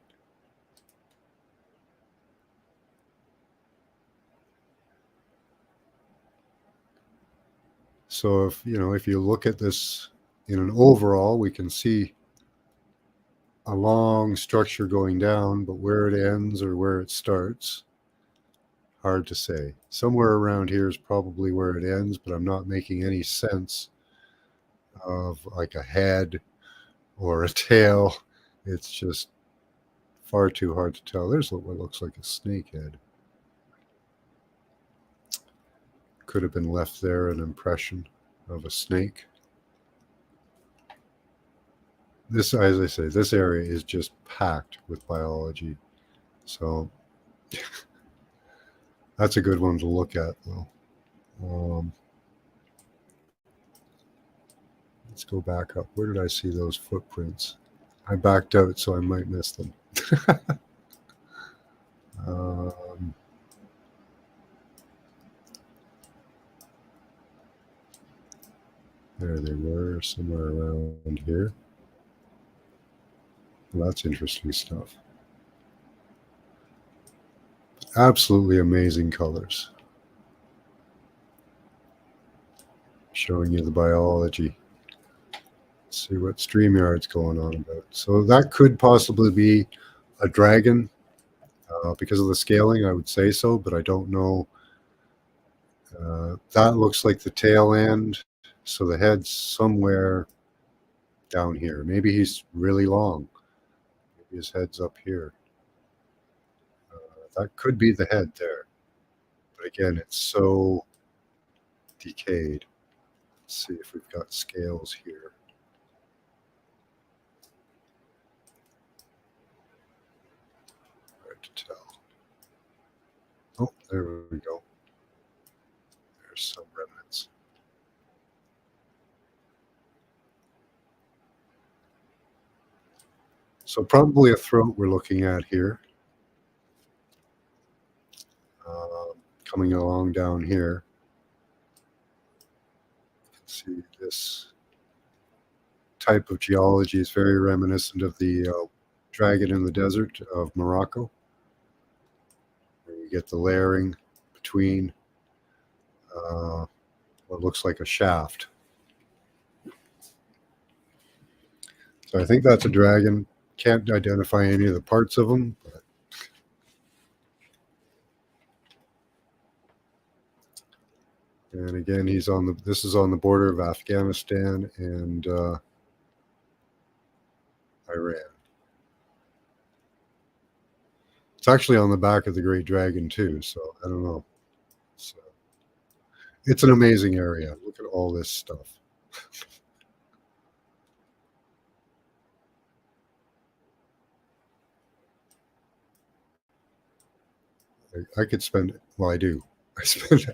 So if you look at this in an overall, we can see a long structure going down, but where it ends or where it starts, hard to say. Somewhere around here is probably where it ends, but I'm not making any sense of like a head or a tail. It's just far too hard to tell. There's what looks like a snake head. Could have been left there, an impression of a snake. This, as I say, this area is just packed with biology. So that's a good one to look at, though. Let's go back up. Where did I see those footprints? I backed out, so I might miss them. There they were, somewhere around here. Well, that's interesting stuff. Absolutely amazing colors. Showing you the biology. Let's see what StreamYard's going on about. So that could possibly be a dragon. Because of the scaling, I would say so, but I don't know. That looks like the tail end. So the head's somewhere down here. Maybe he's really long. Maybe his head's up here. That could be the head there. But again, it's so decayed. Let's see if we've got scales here. Hard to tell. Oh, there we go. There's some remnants. So probably a throat we're looking at here. Coming along down here. You can see this type of geology is very reminiscent of the dragon in the desert of Morocco. Where you get the layering between what looks like a shaft. So I think that's a dragon. Can't identify any of the parts of them, but and again, this is on the border of Afghanistan and Iran. It's actually on the back of the Great Dragon too, so I don't know. So it's an amazing area. Look at all this stuff. I could spend, well, I do. I spend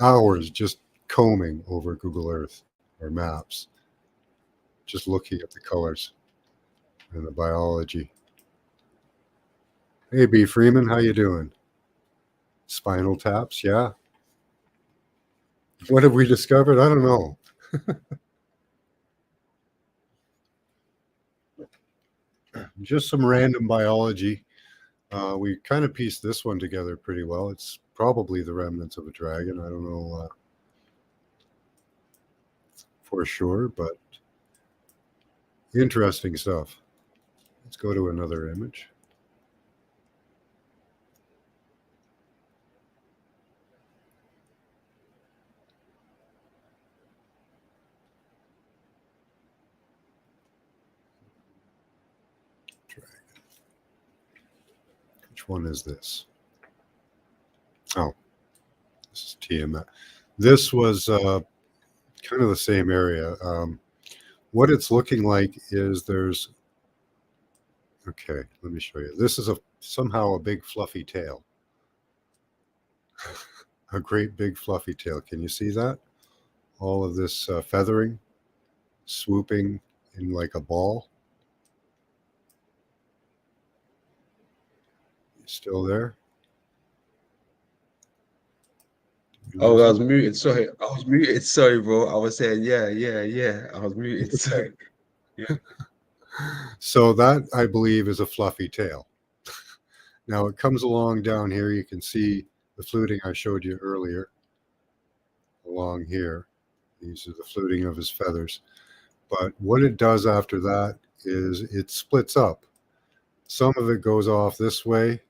hours just combing over Google Earth or maps, just looking at the colors and the biology. Hey, B. Freeman, how you doing? Spinal taps, yeah. What have we discovered? I don't know. Just some random biology. We kind of pieced this one together pretty well. It's probably the remnants of a dragon. I don't know for sure, but interesting stuff. Let's go to another image. Dragon. Which one is this? Oh, this is Tiamat. This was kind of the same area. What it's looking like is there's, okay, let me show you. This is somehow a big fluffy tail. A great big fluffy tail. Can you see that? All of this feathering, swooping in like a ball. Still there? Oh, I was muted. Sorry, I was muted. Sorry, bro. I was saying, yeah. I was muted. Sorry. Yeah. So that, I believe, is a fluffy tail. Now it comes along down here. You can see the fluting I showed you earlier along here. These are the fluting of his feathers. But what it does after that is it splits up. Some of it goes off this way.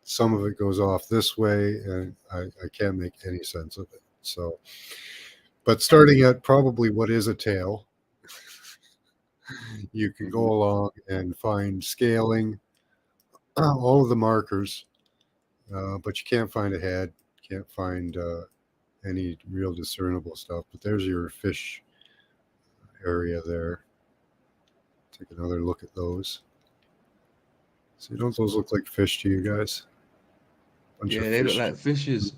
Some of it goes off this way, and I can't make any sense of it. So, but starting at probably what is a tail, you can go along and find scaling, all of the markers, but you can't find a head, can't find any real discernible stuff. But there's your fish area there. Take another look at those. See, don't those look like fish to you guys? Yeah, they look like fishes.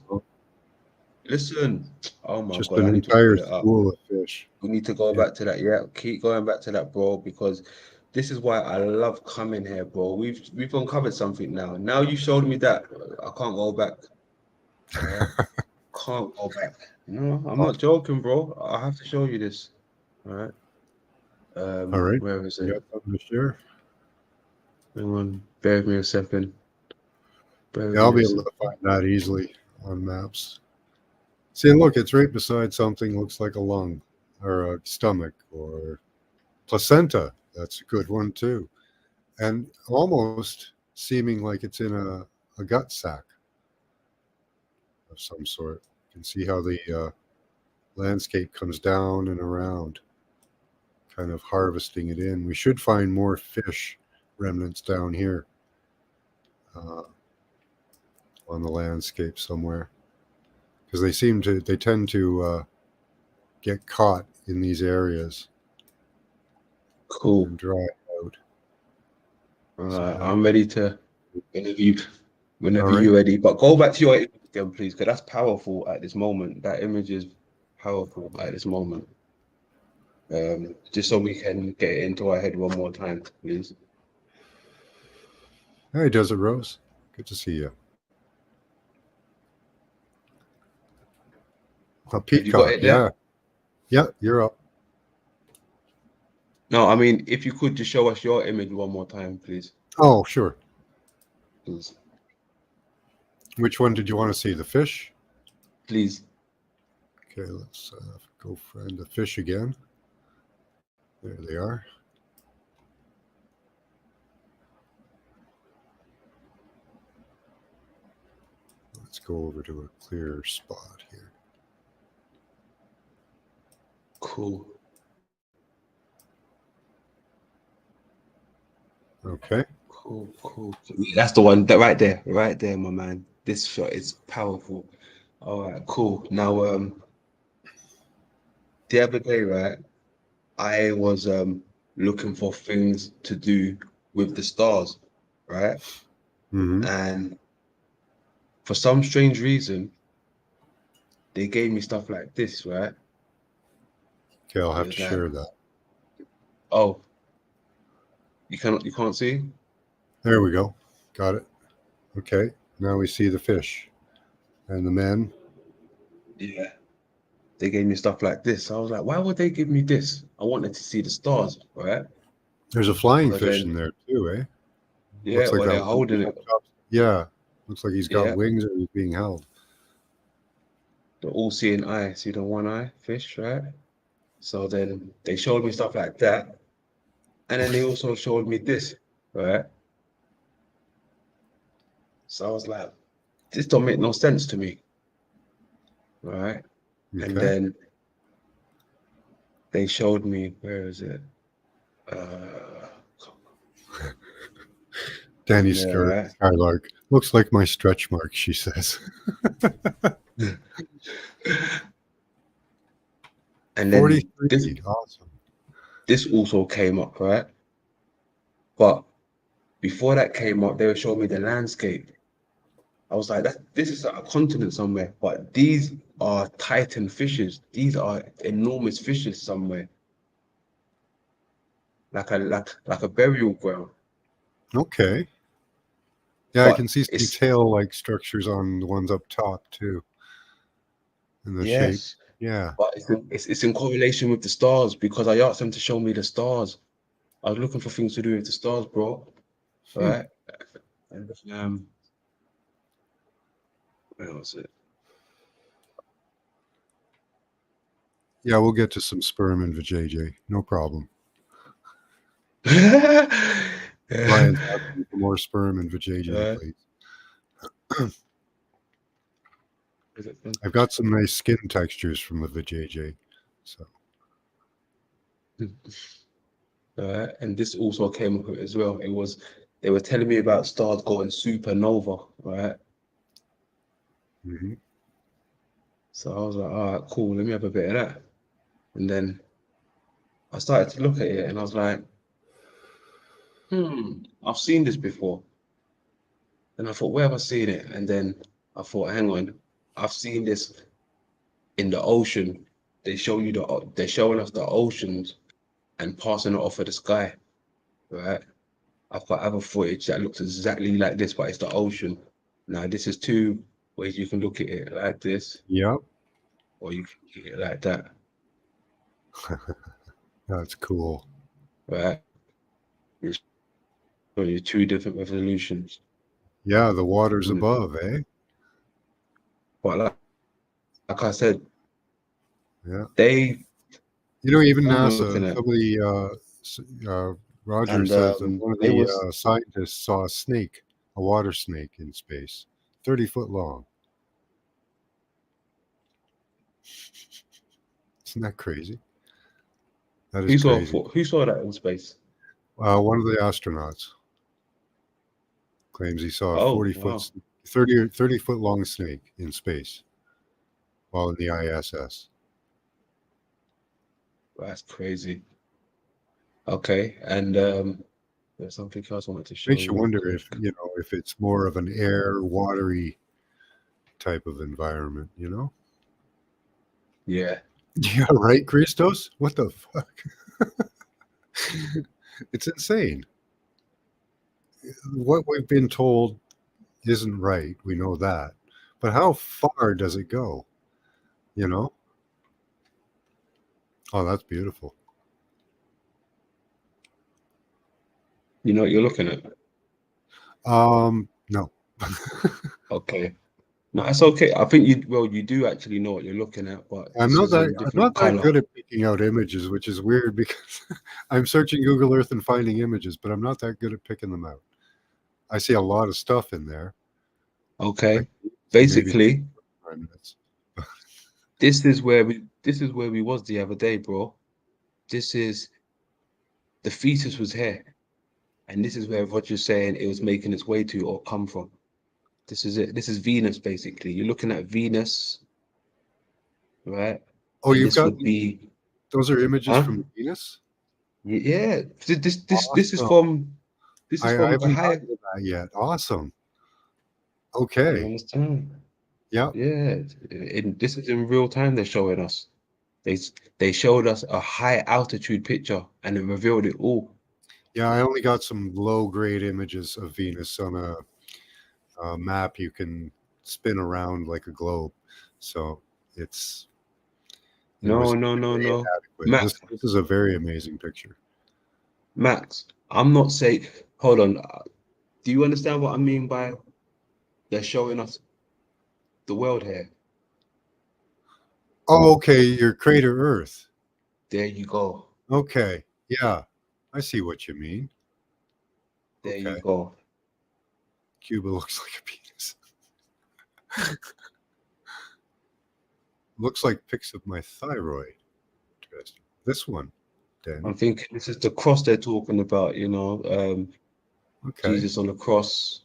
Listen, oh my Just God, an I need to entire pull it up. school of fish. We need to go Yeah. back to that. Yeah, keep going back to that, bro, because this is why I love coming here, bro. We've uncovered something now. Now you showed me that. I can't go back. All right? Can't go back. No, I'm not joking, bro. I have to show you this. All right. All right. Where is You it? got something to share? Hang on, bear with me a second. Yeah, I'll be able to find that easily on maps. See, look, it's right beside something looks like a lung or a stomach or placenta. That's a good one too. And almost seeming like it's in a gut sac of some sort. You can see how the landscape comes down and around, kind of harvesting it in. We should find more fish remnants down here on the landscape somewhere, because they tend to get caught in these areas. Cool. And dry out. All right, I'm ready to whenever All you're right. ready. But go back to your image again, please, because that's powerful at this moment. That image is powerful at this moment. Just so we can get it into our head one more time, please. Hey, Desert Rose. Good to see you. A peacock, it there? Yeah, you're up. No, I mean, if you could just show us your image one more time, please. Oh, sure. Please. Which one did you want to see? The fish? Please. Okay, let's go find the fish again. There they are. Let's go over to a clear spot here. Cool. Okay. Cool. That's the one that right there, my man. This shot is powerful. All right, cool. Now, the other day, right, I was looking for things to do with the stars, right? Mm-hmm. And for some strange reason, they gave me stuff like this, right? Okay, I'll It have was to like, share that. oh, you can't see? There we go. Got it. Okay, now we see the fish and the men. Yeah. They gave me stuff like this. I was like, why would they give me this? I wanted to see the stars, right? There's a flying But fish in then, there too, eh? yeah, Looks like or they're that one holding fish it. up top. Yeah, looks like he's got Yeah, wings and he's being held. the all-seeing eye. See the one eye fish, right? So then they showed me stuff like that. And then they also showed me this, right? So I was like, this don't make no sense to me, right? And Okay. then they showed me, where is it? Uh, Danny yeah, right. Skylark. Looks like my stretch mark, she says. And then 43. Awesome. this also came up, right? But before that came up, they were showing me the landscape. I was like, this is a continent somewhere, but these are titan fishes. These are enormous fishes somewhere, like a burial ground. Okay. Yeah, I can But see some it's tail-like structures on the ones up top too, in the shape. yes, Yeah. but it's in correlation with the stars because I asked them to show me the stars. I was looking for things to do with the stars, bro. Hmm. Right? And where was it? Yeah, we'll get to some sperm and vajayjay. No problem. Ryan's asking for more sperm and vajayjay, Uh, please. is it- I've got some nice skin textures from the vajayjay. So And this also came up with it as well. They were telling me about stars going supernova, right? mhm. So I was like, all right, cool, let me have a bit of that. And then I started to look at it and I was like, I've seen this before. And I thought, where have I seen it? And then I thought, hang on, I've seen this in the ocean. They're showing us the oceans and passing it off of the sky, right? I've got other footage that looks exactly like this, but it's the ocean. Now, this is two ways you can look at it like this, Yep, or you can look at it like that, that's cool. right? It's showing you two different resolutions. Yeah, the water's Mm. above, eh? But like I said, Yeah. they You know, even I'm NASA, looking at, somebody, Roger and says that one of they the was scientists saw a snake, a water snake in space, 30 foot long. Isn't that crazy? That is crazy. who saw that in space? One of the astronauts claims he saw a Oh 40 wow, foot, 30 foot long snake in space while in the ISS. that's crazy. Okay, and there's something else I wanted to show Makes you you real wonder quick. if, if it's more of an air, watery type of environment, you know? Yeah, Yeah, right, Christos? What the fuck? It's insane. What we've been told isn't right. We know that. But how far does it go? You know? Oh, that's beautiful. you know what you're looking at. No. Okay. No, that's okay. I think you do actually know what you're looking at, but this is in I'm different not that color. good at picking out images, which is weird because I'm searching Google Earth and finding images, but I'm not that good at picking them out. I see a lot of stuff in there. Like Okay. maybe Basically, 5 minutes. this is where we was the other day, bro. This is the fetus was here, and this is where Roger's saying it was making its way to or come from. This is it. This is Venus, basically. You're looking at Venus, right? Oh, And you've this got would be, those are images huh? from Venus? Yeah. This is Awesome. from I a haven't higher. gotten to that yet. Awesome. You Okay. understand? Yeah. Yeah, this is in real time. They're showing us. They showed us a high altitude picture and it revealed it all. Yeah, I only got some low grade images of Venus on a map you can spin around like a globe. So it's it No, was no, no, really no. inadequate. Max, This is a very amazing picture. Max, I'm not saying, hold on. Do you understand what I mean by they're showing us the world here? Oh, okay, your crater Earth. There you go. Okay, yeah, I see what you mean. There Okay, you go. Cuba looks like a penis. Looks like pics of my thyroid. Interesting. This one, then. I'm thinking this is the cross they're talking about, Okay. Jesus on the cross.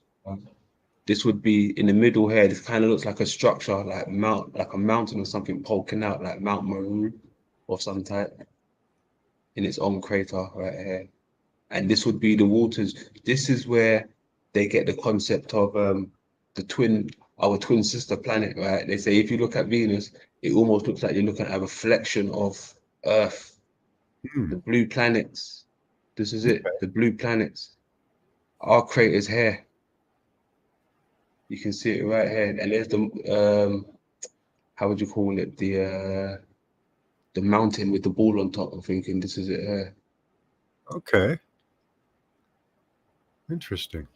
This would be in the middle here. This kind of looks like a structure, like a mountain or something poking out, like Mount Meru of some type in its own crater right here. And this would be the waters. This is where they get the concept of the twin, our twin sister planet, right? They say if you look at Venus, it almost looks like you're looking at a reflection of Earth, Hmm. the blue planets. This is it, the blue planets. Our crater's here. You can see it right here, and there's the how would you call it? The mountain with the ball on top. I'm thinking this is it here. Okay. Interesting.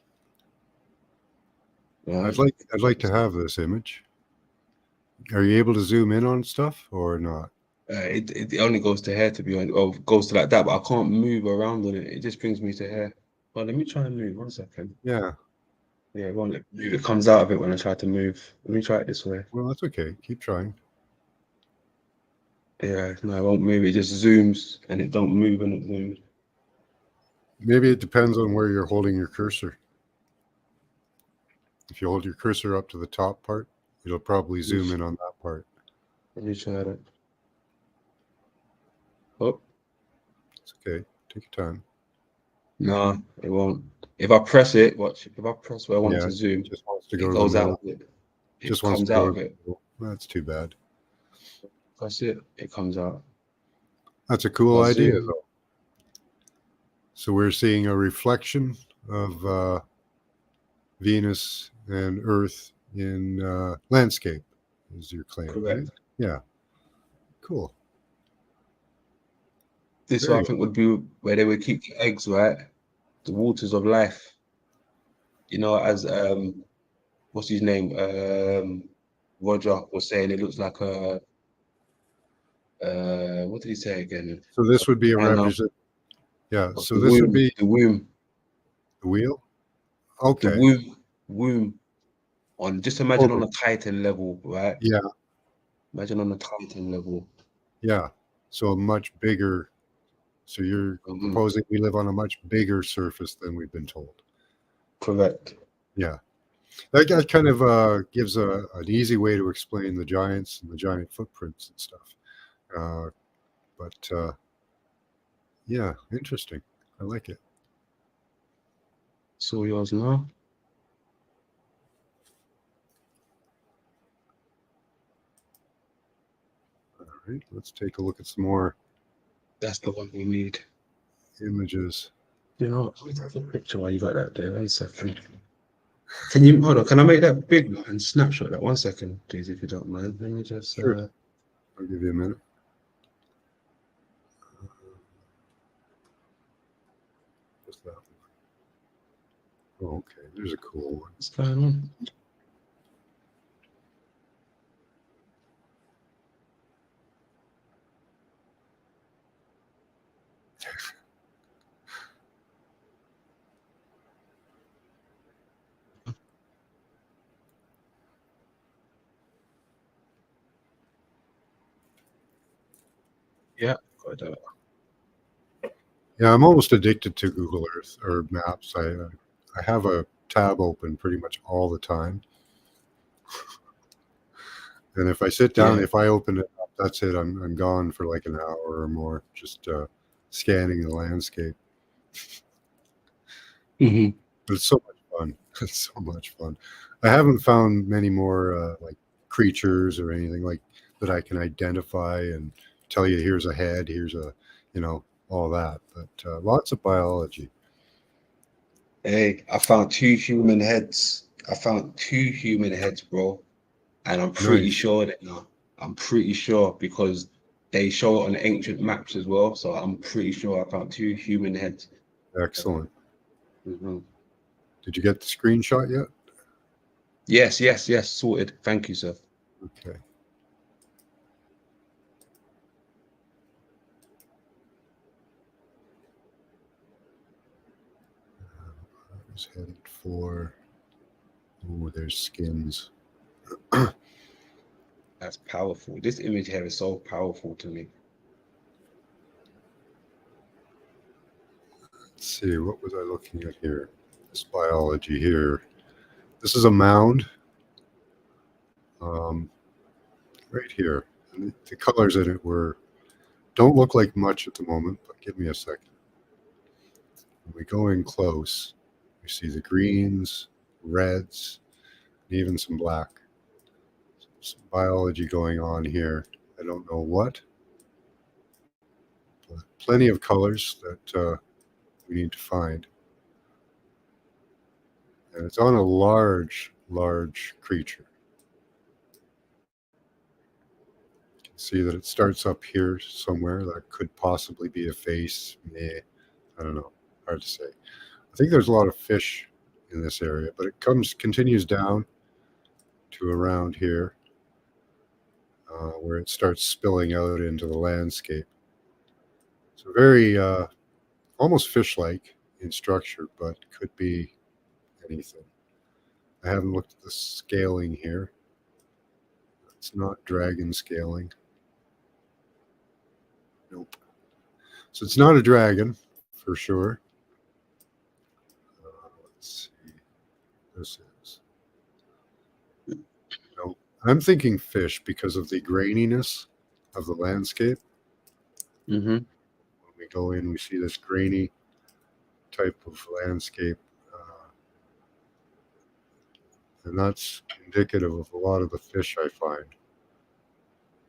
Right? I'd like to have this image. Are you able to zoom in on stuff or not? It only goes to here to be honest, or goes to like that, but I can't move around on it. It just brings me to here. Well, let me try and move 1 second. Yeah. Yeah, it won't let me move. It comes out of it when I try to move. Let me try it this way. Well, that's okay. Keep trying. Yeah, no, it won't move. It just zooms and it don't move and it zooms. Maybe it depends on where you're holding your cursor. If you hold your cursor up to the top part, it'll probably zoom in on that part. Let me try that. Oh, It's okay. Take your time. no, it won't. If I press it, watch. If I press where I want Yeah, to zoom, it just wants to go it to the goes out middle. of it. It Just wants comes to out go of to the it. middle. That's too bad. Press it, it comes out. That's a cool I idea, zoom. though. So we're seeing a reflection of Venus and Earth in landscape, is your claim, right? Correct. Yeah. Cool. This Very I good. think would be where they would keep the eggs, right? The waters of life. As what's his name? Roger was saying it looks like a what did he say again? So this would be a Vagina represent. Yeah. of So this would be the womb, the wheel. the Okay. womb on just imagine on Totally. a Titan level, right? Yeah. Imagine on a Titan level. Yeah. So a much bigger. So you're Mhm. proposing we live on a much bigger surface than we've been told. Correct. Yeah. That kind of gives an easy way to explain the giants and the giant footprints and stuff. Uh, but yeah, interesting. I like it. It's all yours now. All right, let's take a look at some more That's the one we need. images. Let me take a picture while you got that there. 1 second. Can you hold on? Can I make that big and snapshot that 1 second, please, if you don't mind? Let me just Sure, I'll give you a minute. What's that? Oh, okay. There's a cool one. what's going on? Yeah, got that. Yeah, I'm almost addicted to Google Earth or Maps. I have a tab open pretty much all the time, and if I sit down, Yeah. if I open it up, that's it. I'm gone for like an hour or more, just scanning the landscape. Hmm. But it's so much fun. It's so much fun. I haven't found many more like creatures or anything like that I can identify and tell you here's a head, here's a, all that. But lots of biology. Hey, I found two human heads. I found two human heads, bro. And I'm pretty Nice. sure that now. I'm pretty sure because they show it on ancient maps as well. So I'm pretty sure I found two human heads. Excellent. Mhm. Did you get the screenshot yet? Yes, yes, yes. Sorted. Thank you, sir. Okay. I was headed for. Oh, there's skins. That's powerful. This image here is so powerful to me. Let's see, what was I looking at here? This biology here. This is a mound. Right here. And the colors in it don't look like much at the moment, but give me a second. When we go in close, we see the greens, reds, and even some black. Some biology going on here. I don't know what, but plenty of colors that we need to find. And it's on a large, large creature. You can see that it starts up here somewhere. That could possibly be a face. I don't know. Hard to say. I think there's a lot of fish in this area, but it continues down to around here where it starts spilling out into the landscape. So very almost fish-like in structure, but could be anything. I haven't looked at the scaling here. It's not dragon scaling. Nope. So it's not a dragon for sure. Let's see. This is. No, I'm thinking fish because of the graininess of the landscape. Mm-hmm. When we go in, we see this grainy type of landscape. And that's indicative of a lot of the fish I find.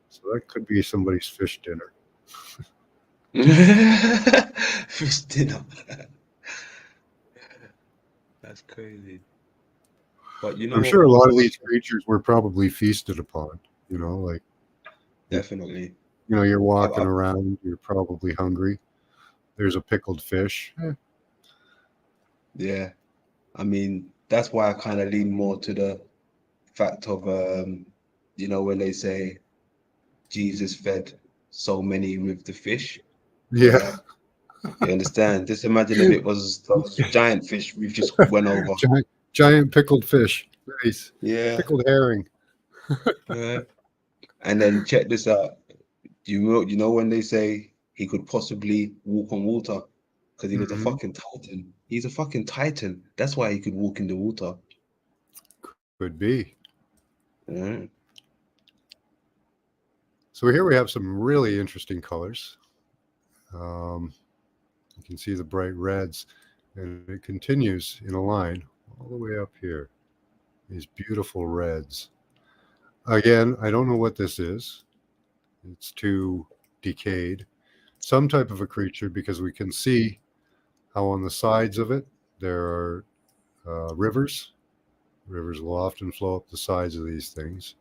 So that could be somebody's fish dinner. Fish dinner. That's crazy. But you know I'm what sure a lot of also these creatures were probably feasted upon, like, definitely. you're walking I, around, you're probably hungry. There's a pickled fish. yeah. I mean, that's why I kind of lean more to the fact of when they say Jesus fed so many with the fish. Yeah. Yeah. You understand? Just imagine if it was those giant fish we've just went over. Giant pickled fish. Nice. Yeah. Pickled herring. Yeah. And then check this out. You know when they say he could possibly walk on water because he was a Mhm. fucking titan. He's a fucking titan. That's why he could walk in the water. Could be. Yeah. So here we have some really interesting colors. You can see the bright reds, and it continues in a line all the way up here. These beautiful reds. Again, I don't know what this is. It's too decayed. Some type of a creature because we can see how on the sides of it there are rivers. Rivers will often flow up the sides of these things.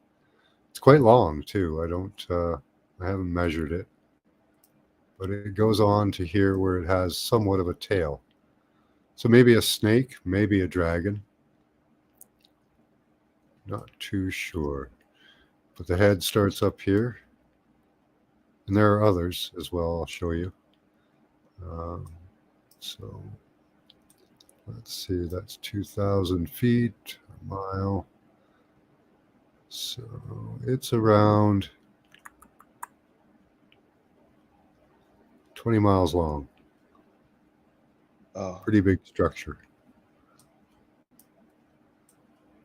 It's quite long too. I haven't measured it, but it goes on to here where it has somewhat of a tail. So maybe a snake, maybe a dragon. Not too sure. But the head starts up here. And there are others as well, I'll show you. So let's see, that's 2,000 feet, a mile. So it's around 20 miles long. Oh, Pretty big structure.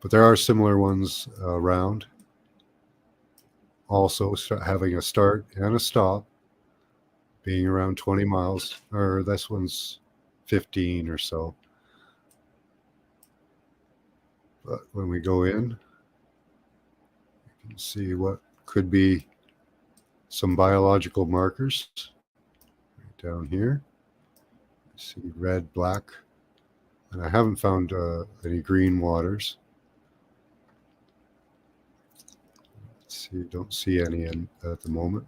But there are similar ones around. Also having a start and a stop, being around 20 miles, or this one's 15 or so. But when we go in, you can Let's see what could be some biological markers right down here. See red, black, and I haven't found any green waters. Let's see, don't see any at the moment.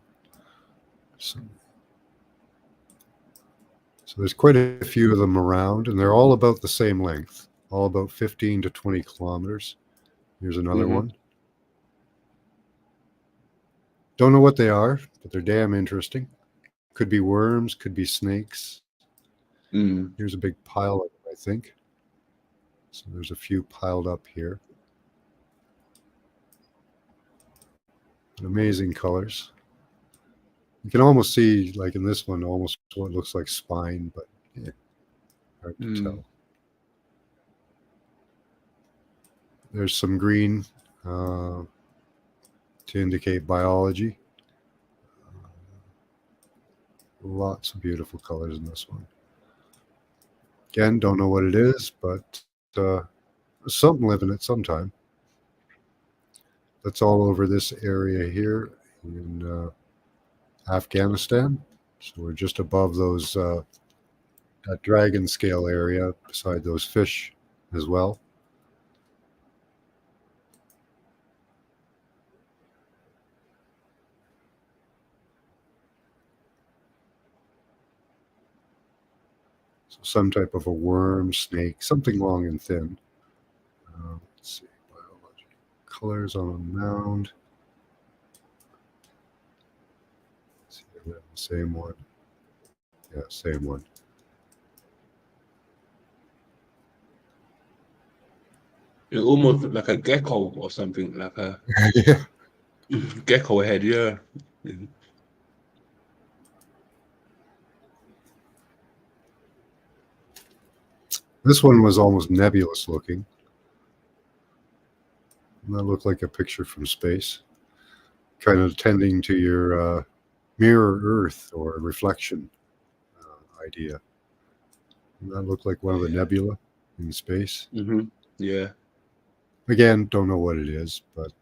So there's quite a few of them around, and they're all about the same length, all about 15 to 20 kilometers. Here's another one. Don't know what they are, but they're damn interesting. Could be worms, could be snakes. Here's a big pile of them, I think. So there's a few piled up here. Amazing colors. You can almost see, like in this one, almost what looks like spine, but yeah, hard to tell. There's some green to indicate biology. Lots of beautiful colors in this one. Again, don't know what it is, but something living it sometime. That's all over this area here in Afghanistan. So we're just above those that dragon scale area beside those fish as well. So some type of a worm, snake, something long and thin. Let's see, biology. Colors on a mound. Let's see if we have the same one. Yeah, same one. It almost looked like a gecko or something, like a Yeah. gecko head, yeah. This one was almost nebulous looking. And that looked like a picture from space, kind of tending to your mirror Earth or reflection idea. And that looked like one of the nebula in space. Yeah. Again, don't know what it is, but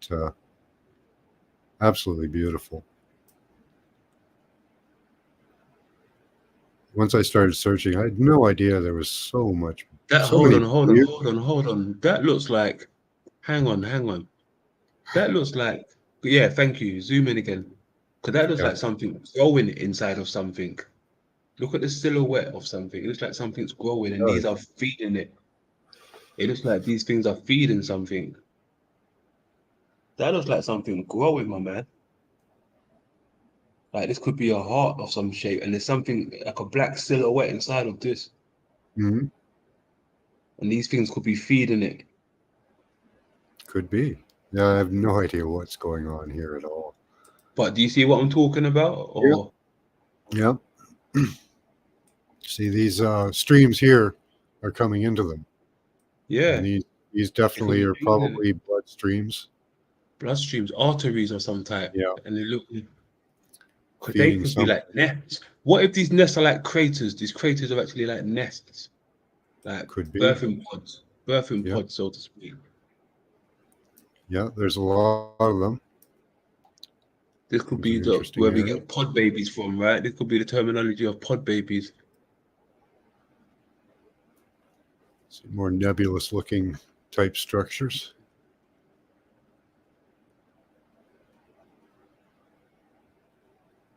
absolutely beautiful. Once I started searching, I had no idea there was so much. Hold on. That looks like, hang on. That looks like, yeah, thank you. Zoom in again. Because that looks like something growing inside of something. Look at the silhouette of something. It looks like something's growing and these are feeding it. It looks like these things are feeding something. That looks like something growing, my man. Like this could be a heart of some shape, and there's something like a black silhouette inside of this. Mm-hmm. And these things could be feeding it. Could be. Yeah, I have no idea what's going on here at all. But do you see what I'm talking about? Or Yep. See, these streams here are coming into them. yeah, And these definitely are probably blood streams. Blood streams, arteries of some type. Yeah. And they look. Feeding They could be like nests. What if these nests are like craters? These craters are actually like nests, like Could be. birthing pods, so to speak. Yeah, there's a lot of them. This could be where we get pod babies from, right? This could be the terminology of pod babies. Some more nebulous looking type structures.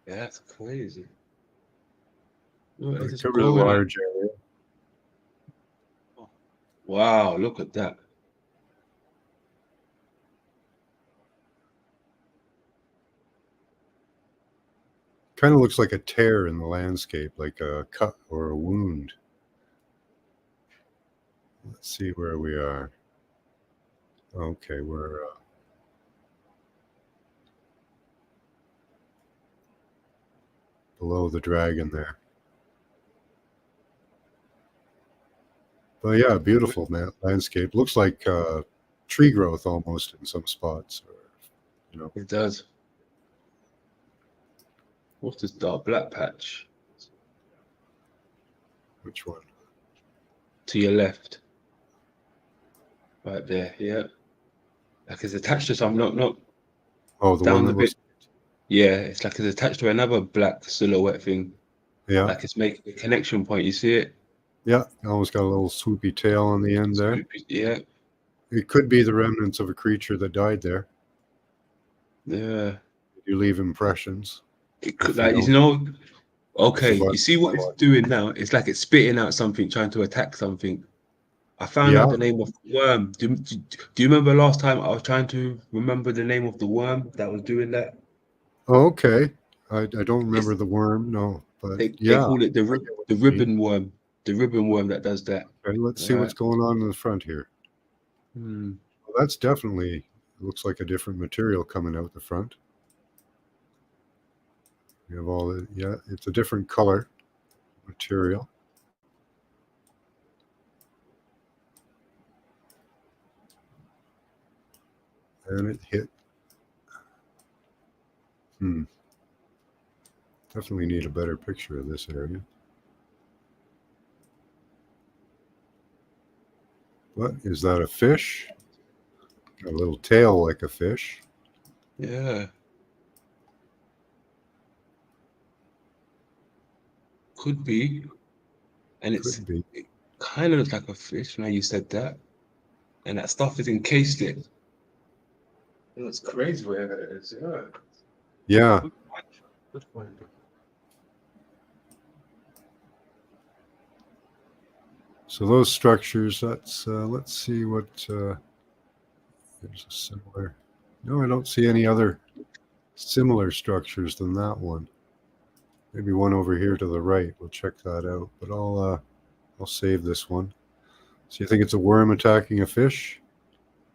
Yeah, that's crazy. It covers a large area. Wow, look at that. Kind of looks like a tear in the landscape, like a cut or a wound. Let's see where we are. Okay, we're below the dragon there. But yeah, beautiful landscape. Looks like tree growth almost in some spots. Or, It does. What's this dark black patch? Which one? To your left. Right there, yeah. Like it's attached to something. No. Oh, the one Down that the bit. looks. Yeah, it's like it's attached to another black silhouette thing. Yeah, Like it's making a connection point. You see it? yeah. Almost got a little swoopy tail on the end there. Yeah, It could be the remnants of a creature that died there. yeah. You leave impressions. It could, If you like, you don't know, okay, survive. you see what it's doing now? It's like it's spitting out something, trying to attack something. I found Yeah. out the name of the worm. Do you remember last time I was trying to remember the name of the worm that was doing that? Oh, okay. I don't It's remember the worm. No, but they yeah. call it I get what the you mean. ribbon worm. The ribbon worm that does that. Okay, let's see what's Right. going on in the front here. Hmm. Well, that's definitely looks like a different material coming out the front. You have all the, yeah, it's a different color material. And it hit. Definitely need a better picture of this area. What is that, a fish? Got a little tail like a fish. Yeah. Could be. And Could be. it kind of looks like a fish now you said that. And that stuff is encased it. It's crazy where it is. Yeah. Yeah. Good point. So those structures, that's, let's see what, there's a similar, no, I don't see any other similar structures than that one. Maybe one over here to the right. We'll check that out, but I'll save this one. So you think it's a worm attacking a fish?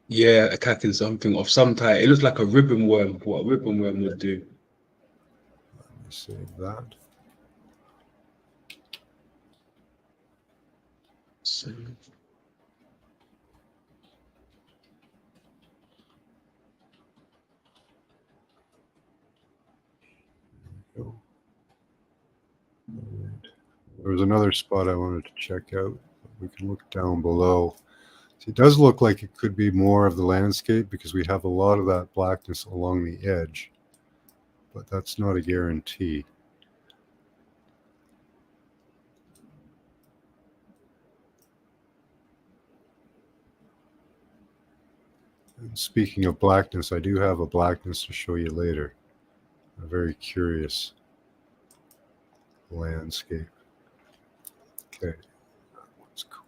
Yeah, attacking something of some type. It looks like a ribbon worm. What a ribbon worm would do. Let me save that. So, Go. There was another spot I wanted to check out. We can look down below. See, it does look like it could be more of the landscape because we have a lot of that blackness along the edge, but that's not a guarantee. And speaking of blackness, I do have a blackness to show you later. A very curious landscape. Okay, that one's cool.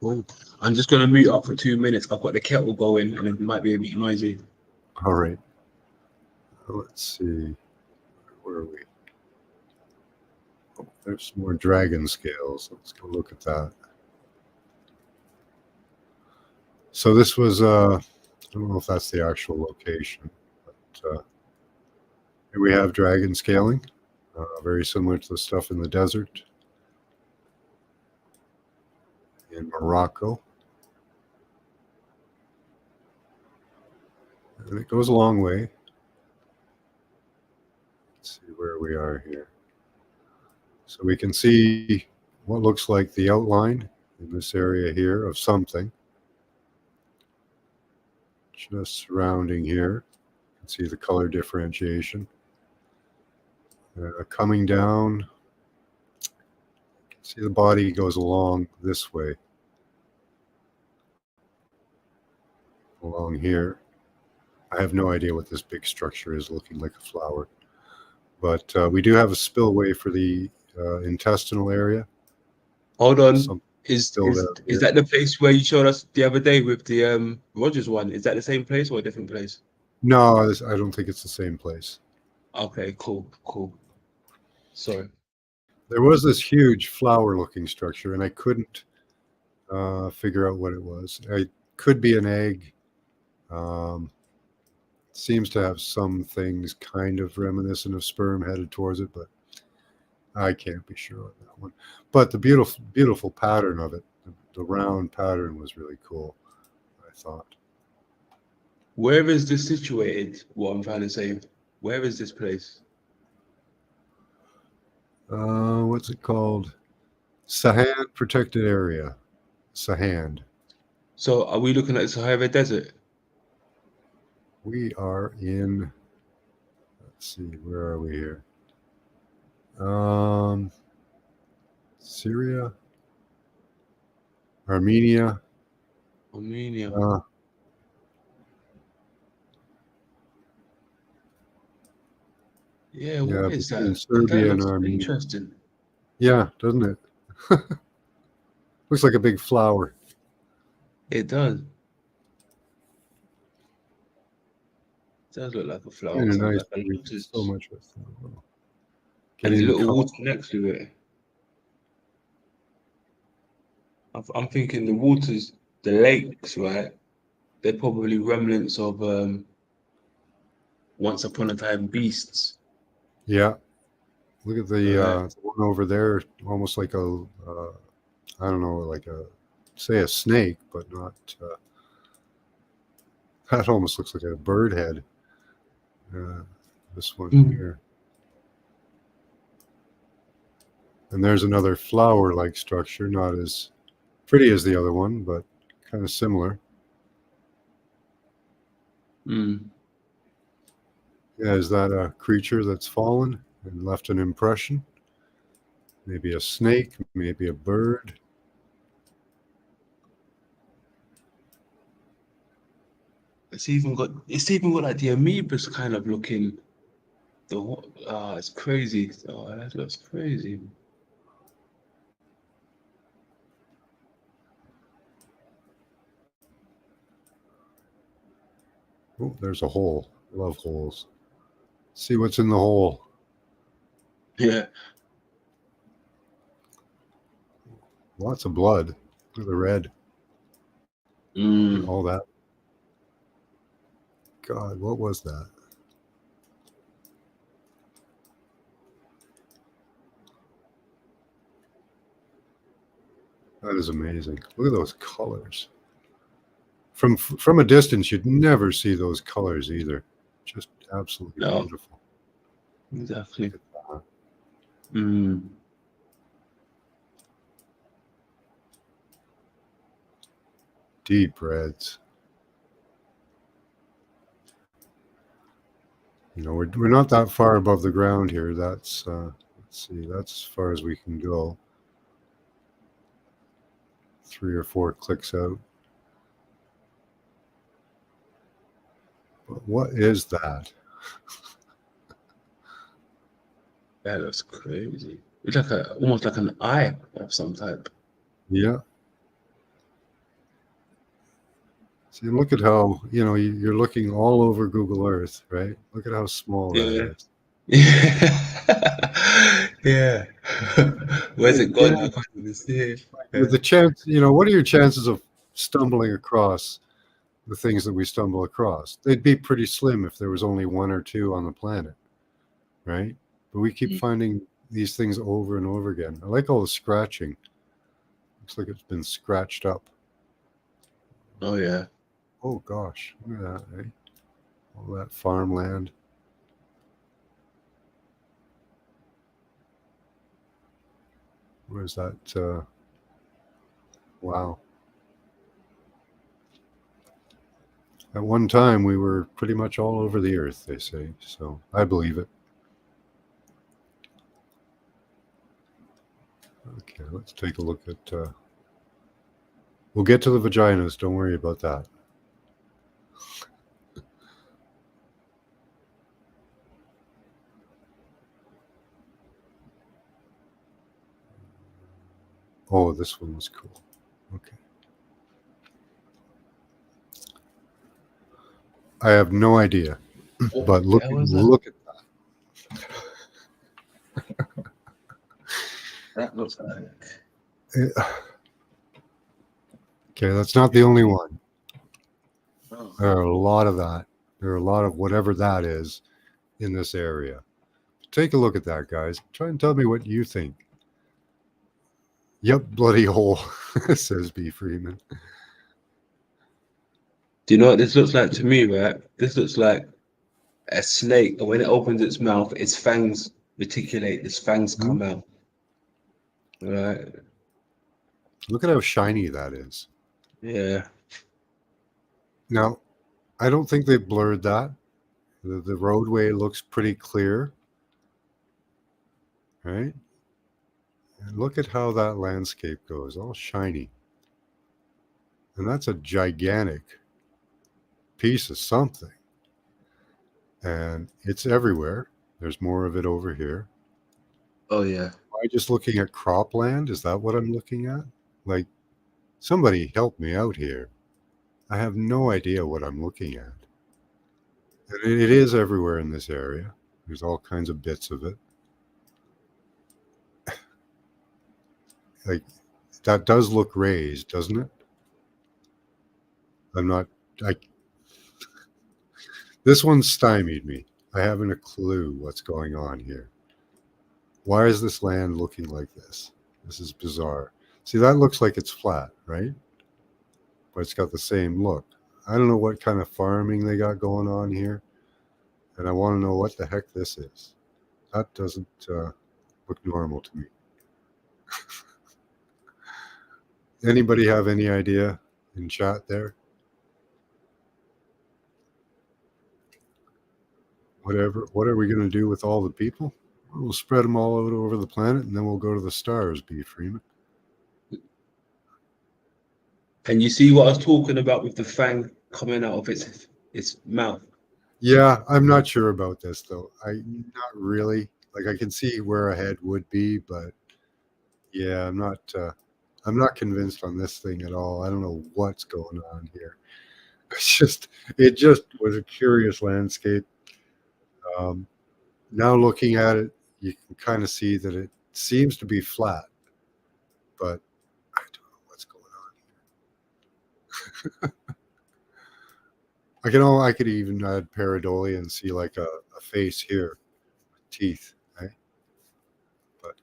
well, I'm just gonna mute up for 2 minutes. I've got the kettle going and it might be a bit noisy. All right. Let's see. Where are we? Oh, there's more dragon scales. Let's go look at that. So this was, I don't know if that's the actual location, but here we have dragon scaling, very similar to the stuff in the desert in Morocco. And it goes a long way. Let's see where we are here. So we can see what looks like the outline in this area here of something. Just surrounding here. You can see the color differentiation. Coming down, you can see the body goes along this way. Along here. I have no idea what this big structure is, looking like a flower. But we do have a spillway for the intestinal area. Hold on. Something Is spilled is out is here. that the place where you showed us the other day with the Rogers one? Is that the same place or a different place? No, I don't think it's the same place. Okay, cool. Sorry. There was this huge flower-looking structure, and I couldn't figure out what it was. It could be an egg. Seems to have some things kind of reminiscent of sperm headed towards it, but I can't be sure on that one. But the beautiful pattern of it, the round pattern was really cool, I thought. Where is this situated? What I'm trying to say. Where is this place? What's it called? Sahand Protected Area. Sahand. So are we looking at the Sahara Desert? We are in, let's see, where are we here? Syria, Armenia. Armenia. Yeah, Yeah, what is between that? That Serbia and looks Armenia. interesting. Yeah, doesn't it? Looks like a big flower. It does. It does look like a flower, Kind of something nice. like a We get so lotus. much with And getting a the little color. water next to it. I'm thinking the waters, the lakes, right? They're probably remnants of once upon a time beasts. Yeah, look at Right. the one over there, almost like a, I don't know, like a, say a snake, but not. That almost looks like a bird head. This one Mm. here. And there's another flower-like structure, not as pretty as the other one, but kind of similar. Mm. Yeah, is that a creature that's fallen and left an impression? Maybe a snake, maybe a bird. It's even got like the amoebas kind of looking. It's crazy. Oh, that looks crazy. Oh, there's a hole. I love holes. See what's in the hole. Yeah. Lots of blood. Look at the red. Mm. All that. God, what was that? That is amazing. Look at those colors. From a distance, you'd never see those colors either. Just absolutely No, beautiful. exactly. Look at that. Mm. Deep reds. You know, we're not that far above the ground here. That's let's see, that's as far as we can go. 3 or 4 clicks out. But what is that? That looks crazy. It's like almost like an eye of some type. Yeah. See, look at how, you know, you're looking all over Google Earth, right? Look at how small that Yeah. is. Yeah. Yeah. Where's it Yeah, gone? I can't even see it. with the chance, you know, what are your chances of stumbling across the things that we stumble across? They'd be pretty slim if there was only 1 or 2 on the planet, right? But we keep finding these things over and over again. I like all the scratching. Looks like it's been scratched up. Oh yeah. Oh gosh, look at that, eh? All that farmland. Where's that? Wow. At one time, we were pretty much all over the earth, they say. So I believe it. Okay, let's take a look at. We'll get to the vaginas. Don't worry about that. Oh, this one was cool. Okay. I have no idea, but look, That was that. look at That looks like. it. Okay, that's not the only one. Oh. There are a lot of that. There are a lot of whatever that is in this area. Take a look at that, guys. Try and tell me what you think. Yep, bloody hole, says B. Freeman. Do you know what this looks like to me, right? This looks like a snake, and when it opens its mouth, its fangs reticulate, its fangs come out. Right? Look at how shiny that is. Yeah. Now, I don't think they blurred that. The roadway looks pretty clear, right? And look at how that landscape goes, all shiny. And that's a gigantic piece of something. And it's everywhere. There's more of it over here. Oh yeah. Am I just looking at cropland? Is that what I'm looking at? Like, somebody help me out here. I have no idea what I'm looking at. And it is everywhere in this area. There's all kinds of bits of it. Like, that does look raised, doesn't it? I'm not, I, this one stymied me. I haven't a clue what's going on here. Why is this land looking like this? This is bizarre. See, that looks like it's flat, right? But it's got the same look. I don't know what kind of farming they got going on here. And I want to know what the heck this is. That doesn't look normal to me. Anybody have any idea in chat there? Whatever. What are we going to do with all the people? We'll spread them all out over the planet, and then we'll go to the stars, B. Freeman. And you see what I was talking about with the fang coming out of its mouth. Yeah, I'm not sure about this though. Not really. Like, I can see where a head would be, but yeah, I'm not convinced on this thing at all. I don't know what's going on here. It just was a curious landscape. Now looking at it, you can kind of see that it seems to be flat, but I don't know what's going on here. I could even add pareidolia and see like a face here with teeth, right? But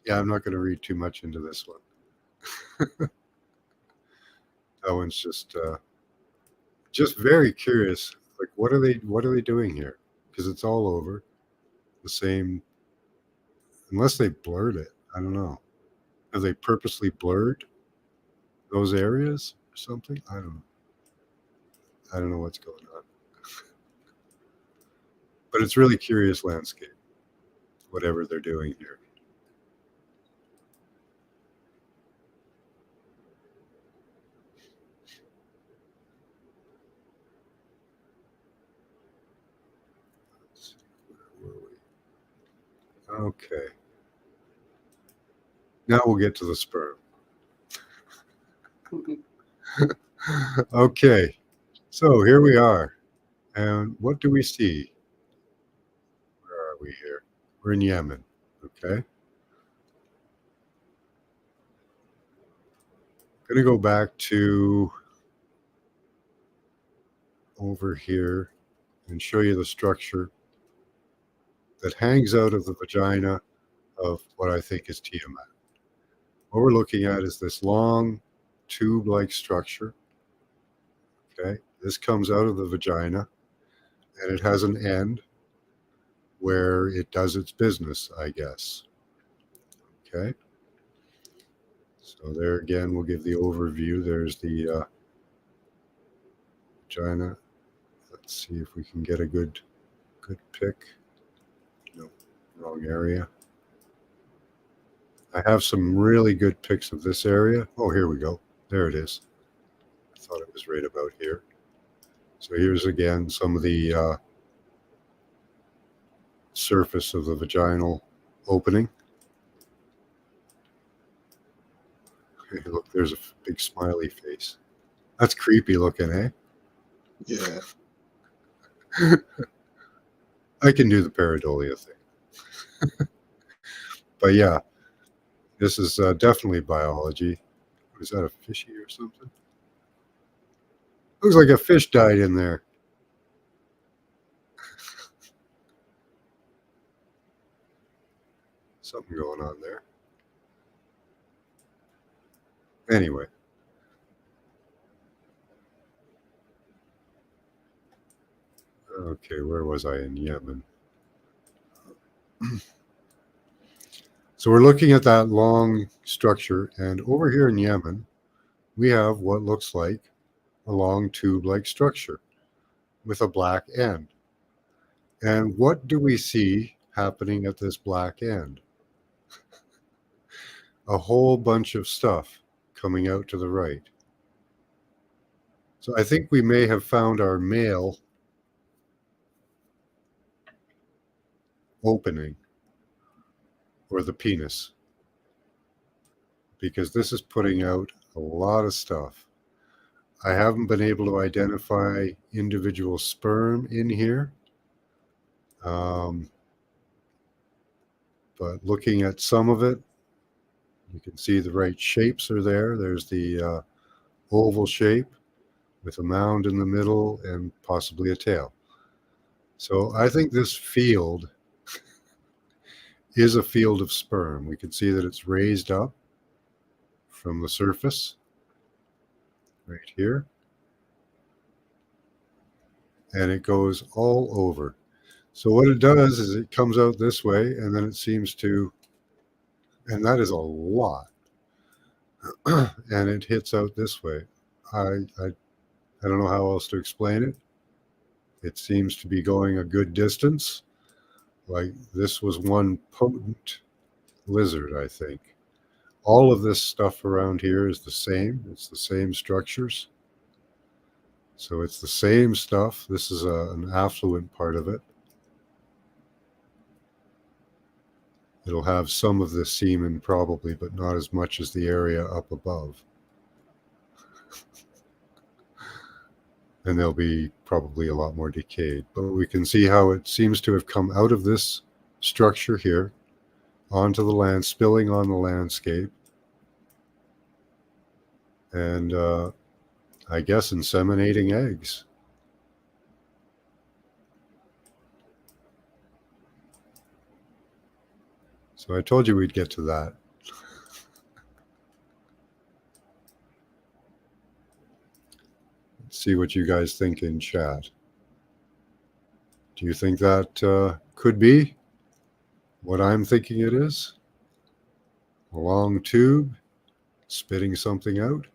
yeah, I'm not going to read too much into this one. That one's just very curious. Like, what are they doing here? Because it's all over the same, unless they blurred it. I don't know. Have they purposely blurred those areas or something? I don't know what's going on. But it's really curious landscape, whatever they're doing here. Okay. Now we'll get to the sperm. Okay. So here we are. And what do we see? Where are we here? We're in Yemen. Okay. Going to go back to over here and show you the structure that hangs out of the vagina of what I think is Tiamat. What we're looking at is this long tube-like structure. Okay, this comes out of the vagina, and it has an end where it does its business, I guess. Okay, so there again, we'll give the overview. There's the vagina. Let's see if we can get a good pick. No, wrong area. I have some really good pics of this area. Oh, here we go. There it is. I thought it was right about here. So here's again some of the surface of the vaginal opening. Hey, look, there's a big smiley face. That's creepy looking, eh? Yeah. I can do the pareidolia thing. But yeah, this is definitely biology. Is that a fishy or something? Looks like a fish died in there. Something going on there. Anyway. Okay, where was I in Yemen? So we're looking at that long structure, and over here in Yemen, we have what looks like a long tube-like structure. with a black end. And what do we see happening at this black end? A whole bunch of stuff coming out to the right. So I think we may have found our male opening, or the penis, because this is putting out a lot of stuff. I haven't been able to identify individual sperm in here. But looking at some of it, you can see the right shapes are there. There's the oval shape with a mound in the middle and possibly a tail. So I think this field is a field of sperm. We can see that it's raised up from the surface right here. And it goes all over. So what it does is it comes out this way, and then it seems to, and that is a lot, and it hits out this way. I don't know how else to explain it. It seems to be going a good distance. Like this was one potent lizard, I think. All of this stuff around here is the same. It's the same structures. So it's the same stuff. This is an affluent part of it. It'll have some of the semen probably, but not as much as the area up above. And they'll be probably a lot more decayed. But we can see how it seems to have come out of this structure here onto the land, spilling on the landscape. And I guess inseminating eggs. So I told you we'd get to that. Let's see what you guys think in chat. Do you think that could be what I'm thinking it is? A long tube spitting something out?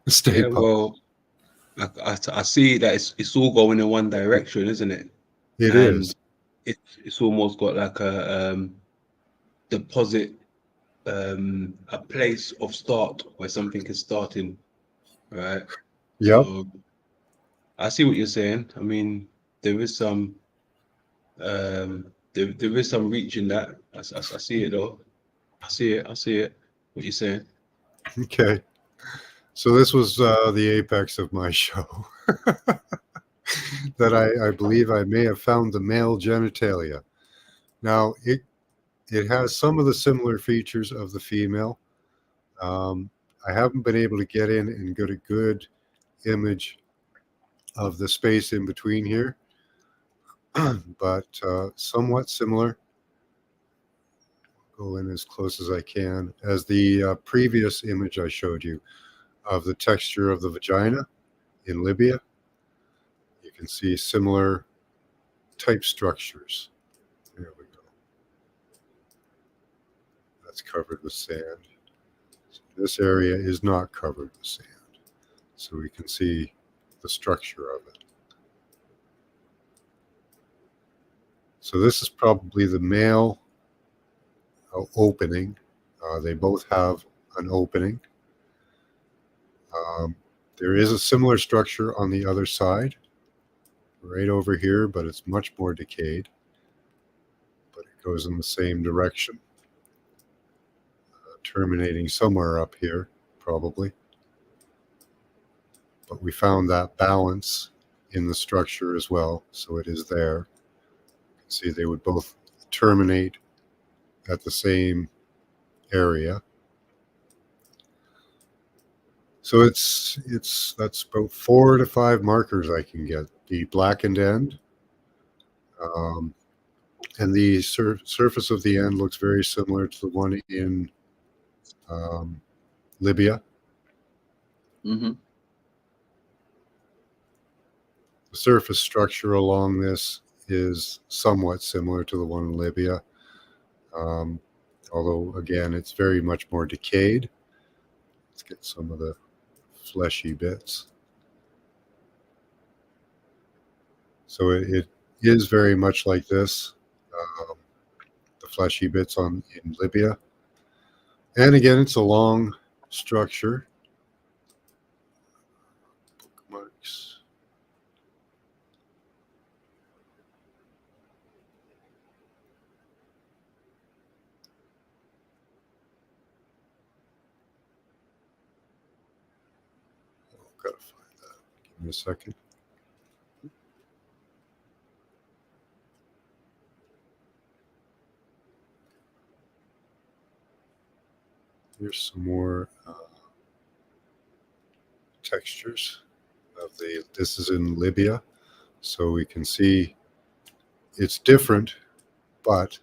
Stay Yeah, well, I see that it's all going in one direction, isn't it? It and is. It's almost got like a deposit, a place of start where something is starting, right? Yep. So I see what you're saying. I mean, there is some there is some reach in that. I see it though. I see it. What you're saying? Okay. So this was the apex of my show. That I believe I may have found the male genitalia. Now, it has some of the similar features of the female. I haven't been able to get in and get a good image of the space in between here, but somewhat similar. Go in as close as I can as the previous image I showed you of the texture of the vagina in Libya. You can see similar type structures. There we go. That's covered with sand. So this area is not covered with sand. So we can see the structure of it. So this is probably the male opening. They both have an opening. There is a similar structure on the other side, right over here, but it's much more decayed. But it goes in the same direction, terminating somewhere up here, probably. But we found that balance in the structure as well, so it is there. You can see they would both terminate at the same area. So that's about 4 to 5 markers I can get. The blackened end, and the surface of the end looks very similar to the one in Libya. Mm-hmm. The surface structure along this is somewhat similar to the one in Libya, although again it's very much more decayed. Let's get some of the fleshy bits. So it is very much like this, um, the fleshy bits in Libya. And again, it's a long structure. Bookmarks. Oh, gotta find that. Give me a second. Here's some more textures of the. This is in Libya, so we can see it's different, but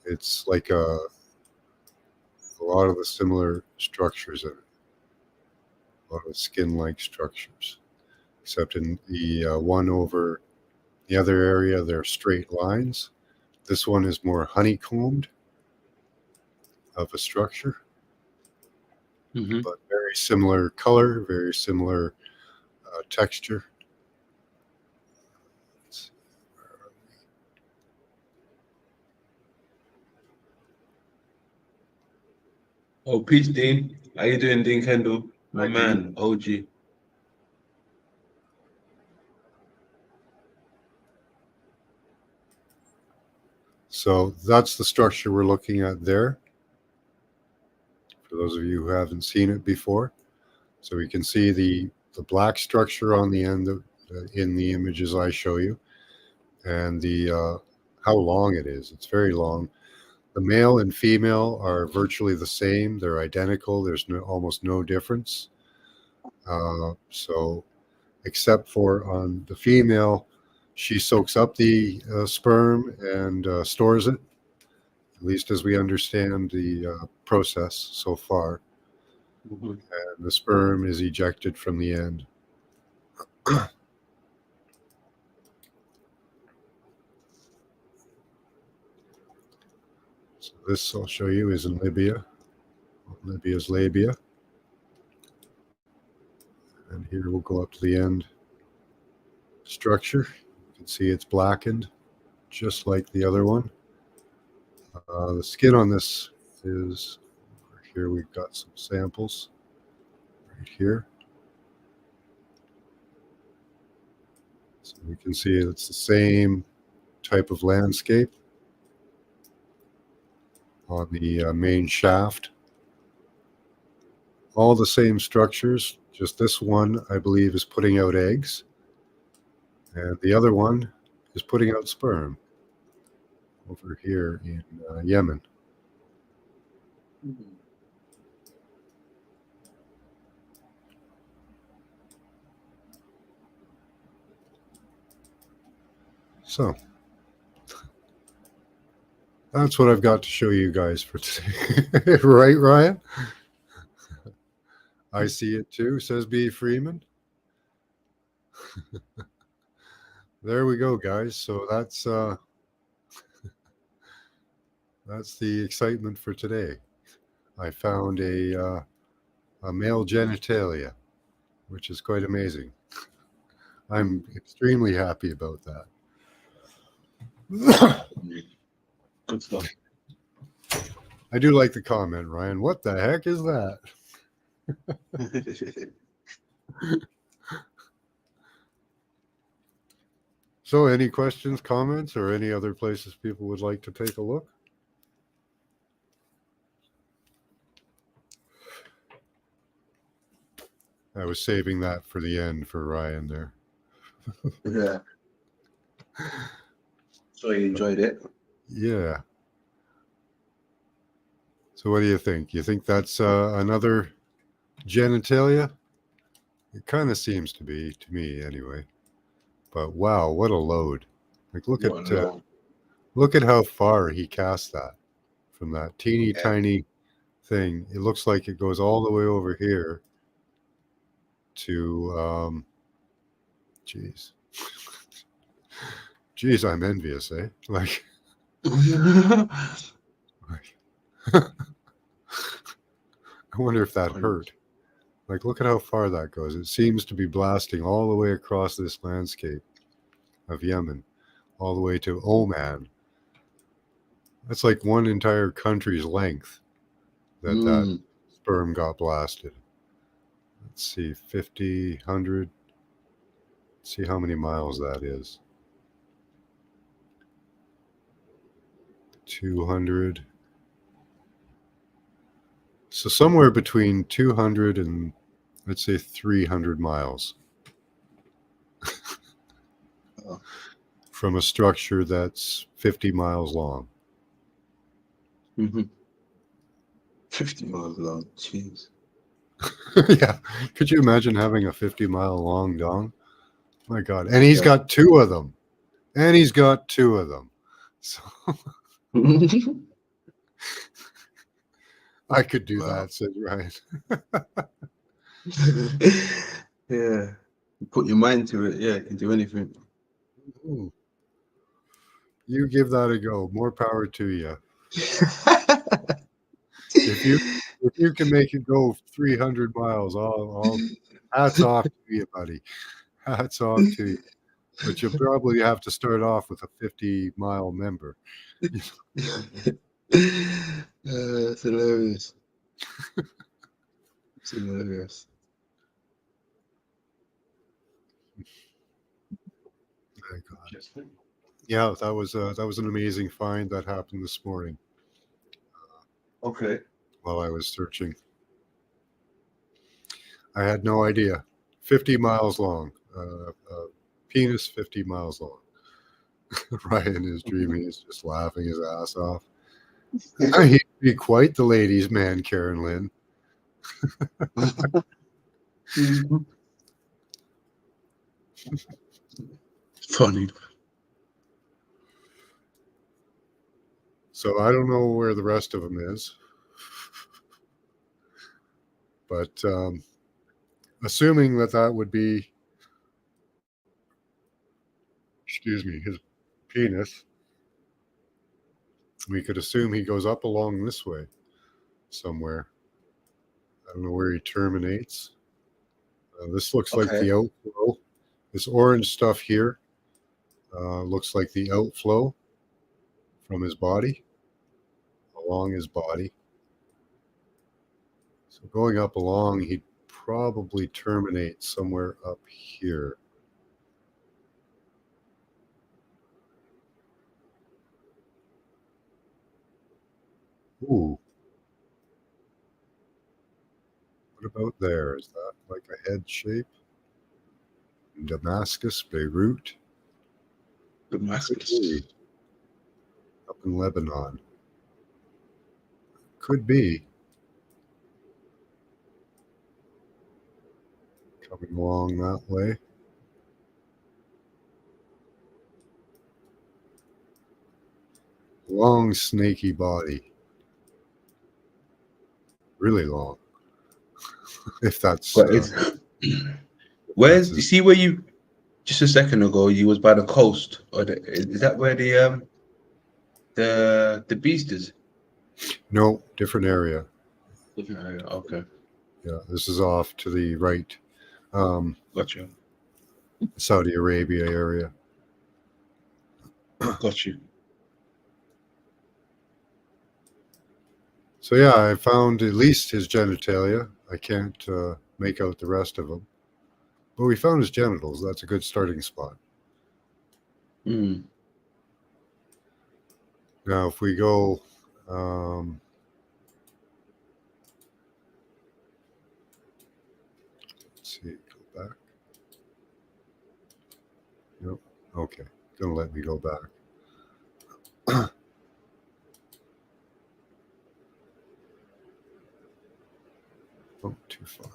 it's like a lot of the similar structures, a lot of skin-like structures, except in the one over the other area, they're straight lines. This one is more honeycombed of a structure, Mhm. but very similar color, very similar texture. Let's see, where are we? Oh, peace, Dean. How you doing, Dean Kendall? My Hi, man, OG. So that's the structure we're looking at there, for those of you who haven't seen it before. So we can see the black structure on the end of, in the images I show you, and the how long it is. It's very long. The male and female are virtually the same. They're identical. There's almost no difference. So except for on the female, she soaks up the sperm and stores it, at least as we understand the process so far. Mhm. And the sperm is ejected from the end. So this I'll show you is in Libya, Libya's labia. And here we'll go up to the end structure. You can see it's blackened, just like the other one. The skin on this is, here we've got some samples right here. So we can see it's the same type of landscape on the main shaft. All the same structures, just this one, I believe, is putting out eggs. And the other one is putting out sperm over here in Yemen. So that's what I've got to show you guys for today. Right, Ryan? I see it too, says B. Freeman. There we go, guys. So that's the excitement for today. I found a male genitalia, which is quite amazing. I'm extremely happy about that. Good stuff. I do like the comment, Ryan. What the heck is that? So, any questions, comments, or any other places people would like to take a look? I was saving that for the end for Ryan there. Yeah. So you enjoyed it? Yeah. So, what do you think? You think that's another genitalia? It kind of seems to be, to me anyway. But wow, what a load! Like, look at how far he cast that from that teeny Yeah. tiny thing. It looks like it goes all the way over here to geez. Geez, I'm envious, eh? Like I wonder if that hurt. Like, look at how far that goes. It seems to be blasting all the way across this landscape. of Yemen, all the way to Oman. That's like one entire country's length that Mm. sperm got blasted. Let's see, 50, 100. See how many miles that is. 200. So somewhere between 200 and let's say 300 miles Oh. from a structure that's 50 miles long. Mhm. 50 miles long. Jeez. Yeah. Could you imagine having a 50-mile long dong? My God. And he's Yeah. got two of them. And he's got two of them. So I could do Wow. that, says Ryan. Yeah. You put your mind to it, yeah, you can do anything. Ooh, you give that a go. More power to you. If you can make it go 300 miles, I'll hats off to you, buddy. Hats off to you. But you'll probably have to start off with a 50-mile member. That's hilarious. It's hilarious. My God. Yeah, that was an amazing find that happened this morning Okay. while I was searching. I had no idea. 50 miles long. Penis 50 miles long. Ryan is dreaming. He's just laughing his ass off. He'd be quite the ladies' man, Karen Lynn. Funny. So I don't know where the rest of them is. But assuming that would be, excuse me, his penis, we could assume he goes up along this way somewhere. I don't know where he terminates. This looks like Okay. the outflow. This orange stuff here looks like the outflow from his body, along his body. So going up along, he'd probably terminate somewhere up here. Ooh. What about there? Is that like a head shape? Damascus, Beirut? Damascus. Could be. Up in Lebanon. Could be. Coming along that way. Long, snaky body. Really long. If that's But it's where's that's you see where you just a second ago you was by the coast, or is that where the beast is? no, different area. Different area. Okay, Yeah, this is off to the right. got you, Saudi Arabia area. got you. So yeah, I found at least his genitalia. I can't make out the rest of them, but we found his genitals. That's a good starting spot. Mm. Now, if we go, let's see, go back. Nope. Okay, gonna let me go back. Oh, too far.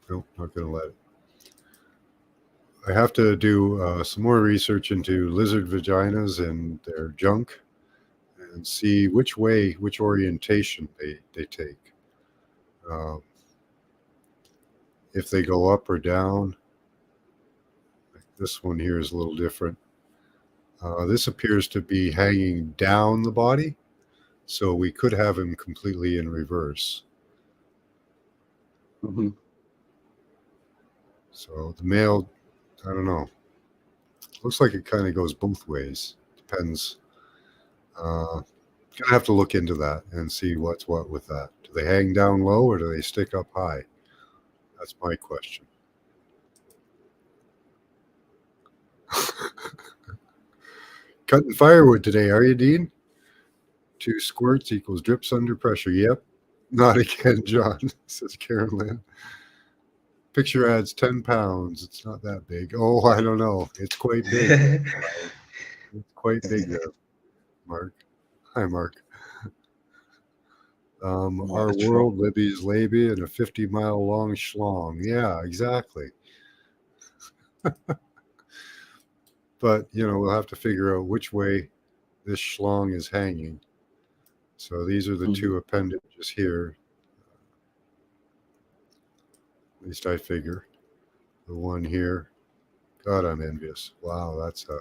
Nope, not gonna let it. I have to do some more research into lizard vaginas and their junk and see which way, which orientation they take. If they go up or down, like This one here is a little different. This appears to be hanging down the body, so we could have him completely in reverse. Hmm. So the male, I don't know. Looks like it kind of goes both ways. Depends. Gonna have to look into that and see what's what with that. Do they hang down low or do they stick up high? That's my question. Cutting firewood today, are you, Dean? 2 squirts equals drips under pressure. Yep. Not again, John, says Karen Lynn. Picture adds 10 pounds. It's not that big. Oh, I don't know. It's quite big. It's quite big there, Mark. Hi, Mark. Our world, Libby's labia, and a 50-mile long schlong. Yeah, exactly. But, we'll have to figure out which way this schlong is hanging. So these are the 2 appendages here. At least I figure. The one here. God, I'm envious. Wow, that's a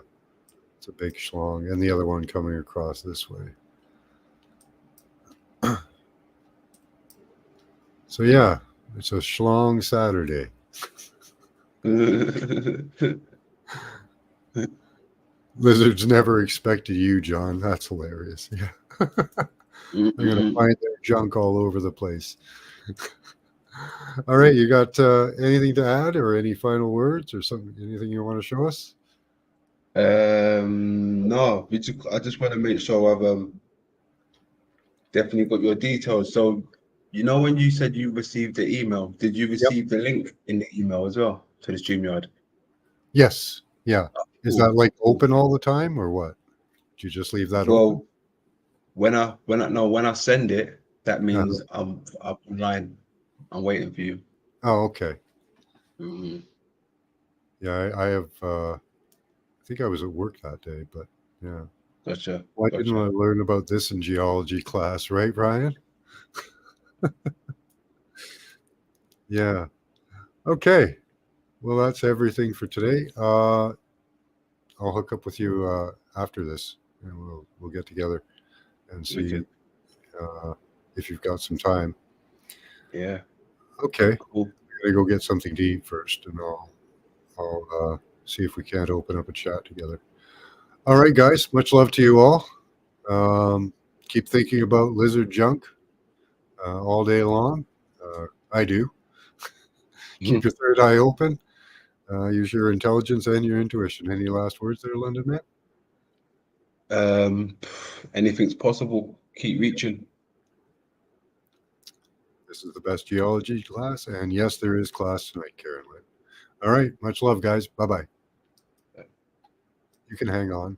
big schlong. And the other one coming across this way. So yeah, it's a schlong Saturday. Lizards never expected you, John. That's hilarious. Yeah. They're going to find their junk all over the place. All right, you got anything to add or any final words or something? Anything you want to show us? No, I just want to make sure I've definitely got your details. So, when you said you received the email, did you receive the link in the email as well to the StreamYard? Yes. Yeah. Is Cool. that like open all the time or what? Did you just leave that open? Well, when I send it, that means I'm up online. I'm waiting for you. Oh, okay. Mm-hmm. Yeah, I have. I think I was at work that day, but yeah. Gotcha. Why didn't I learn about this in geology class, right, Brian? Yeah. Okay. Well, that's everything for today. I'll hook up with you after this, and we'll get together and see if you've got some time. Yeah. Okay. Cool. I'm gonna go get something to eat first, and I'll see if we can't open up a chat together. All right, guys. Much love to you all. Keep thinking about lizard junk all day long. I do. Keep your third eye open. Use your intelligence and your intuition. Any last words there, London man? Anything's possible. Keep reaching. This is the best geology class, and yes, there is class tonight, Karen Lynn. All right. Much love, guys. Bye-bye. You can hang on.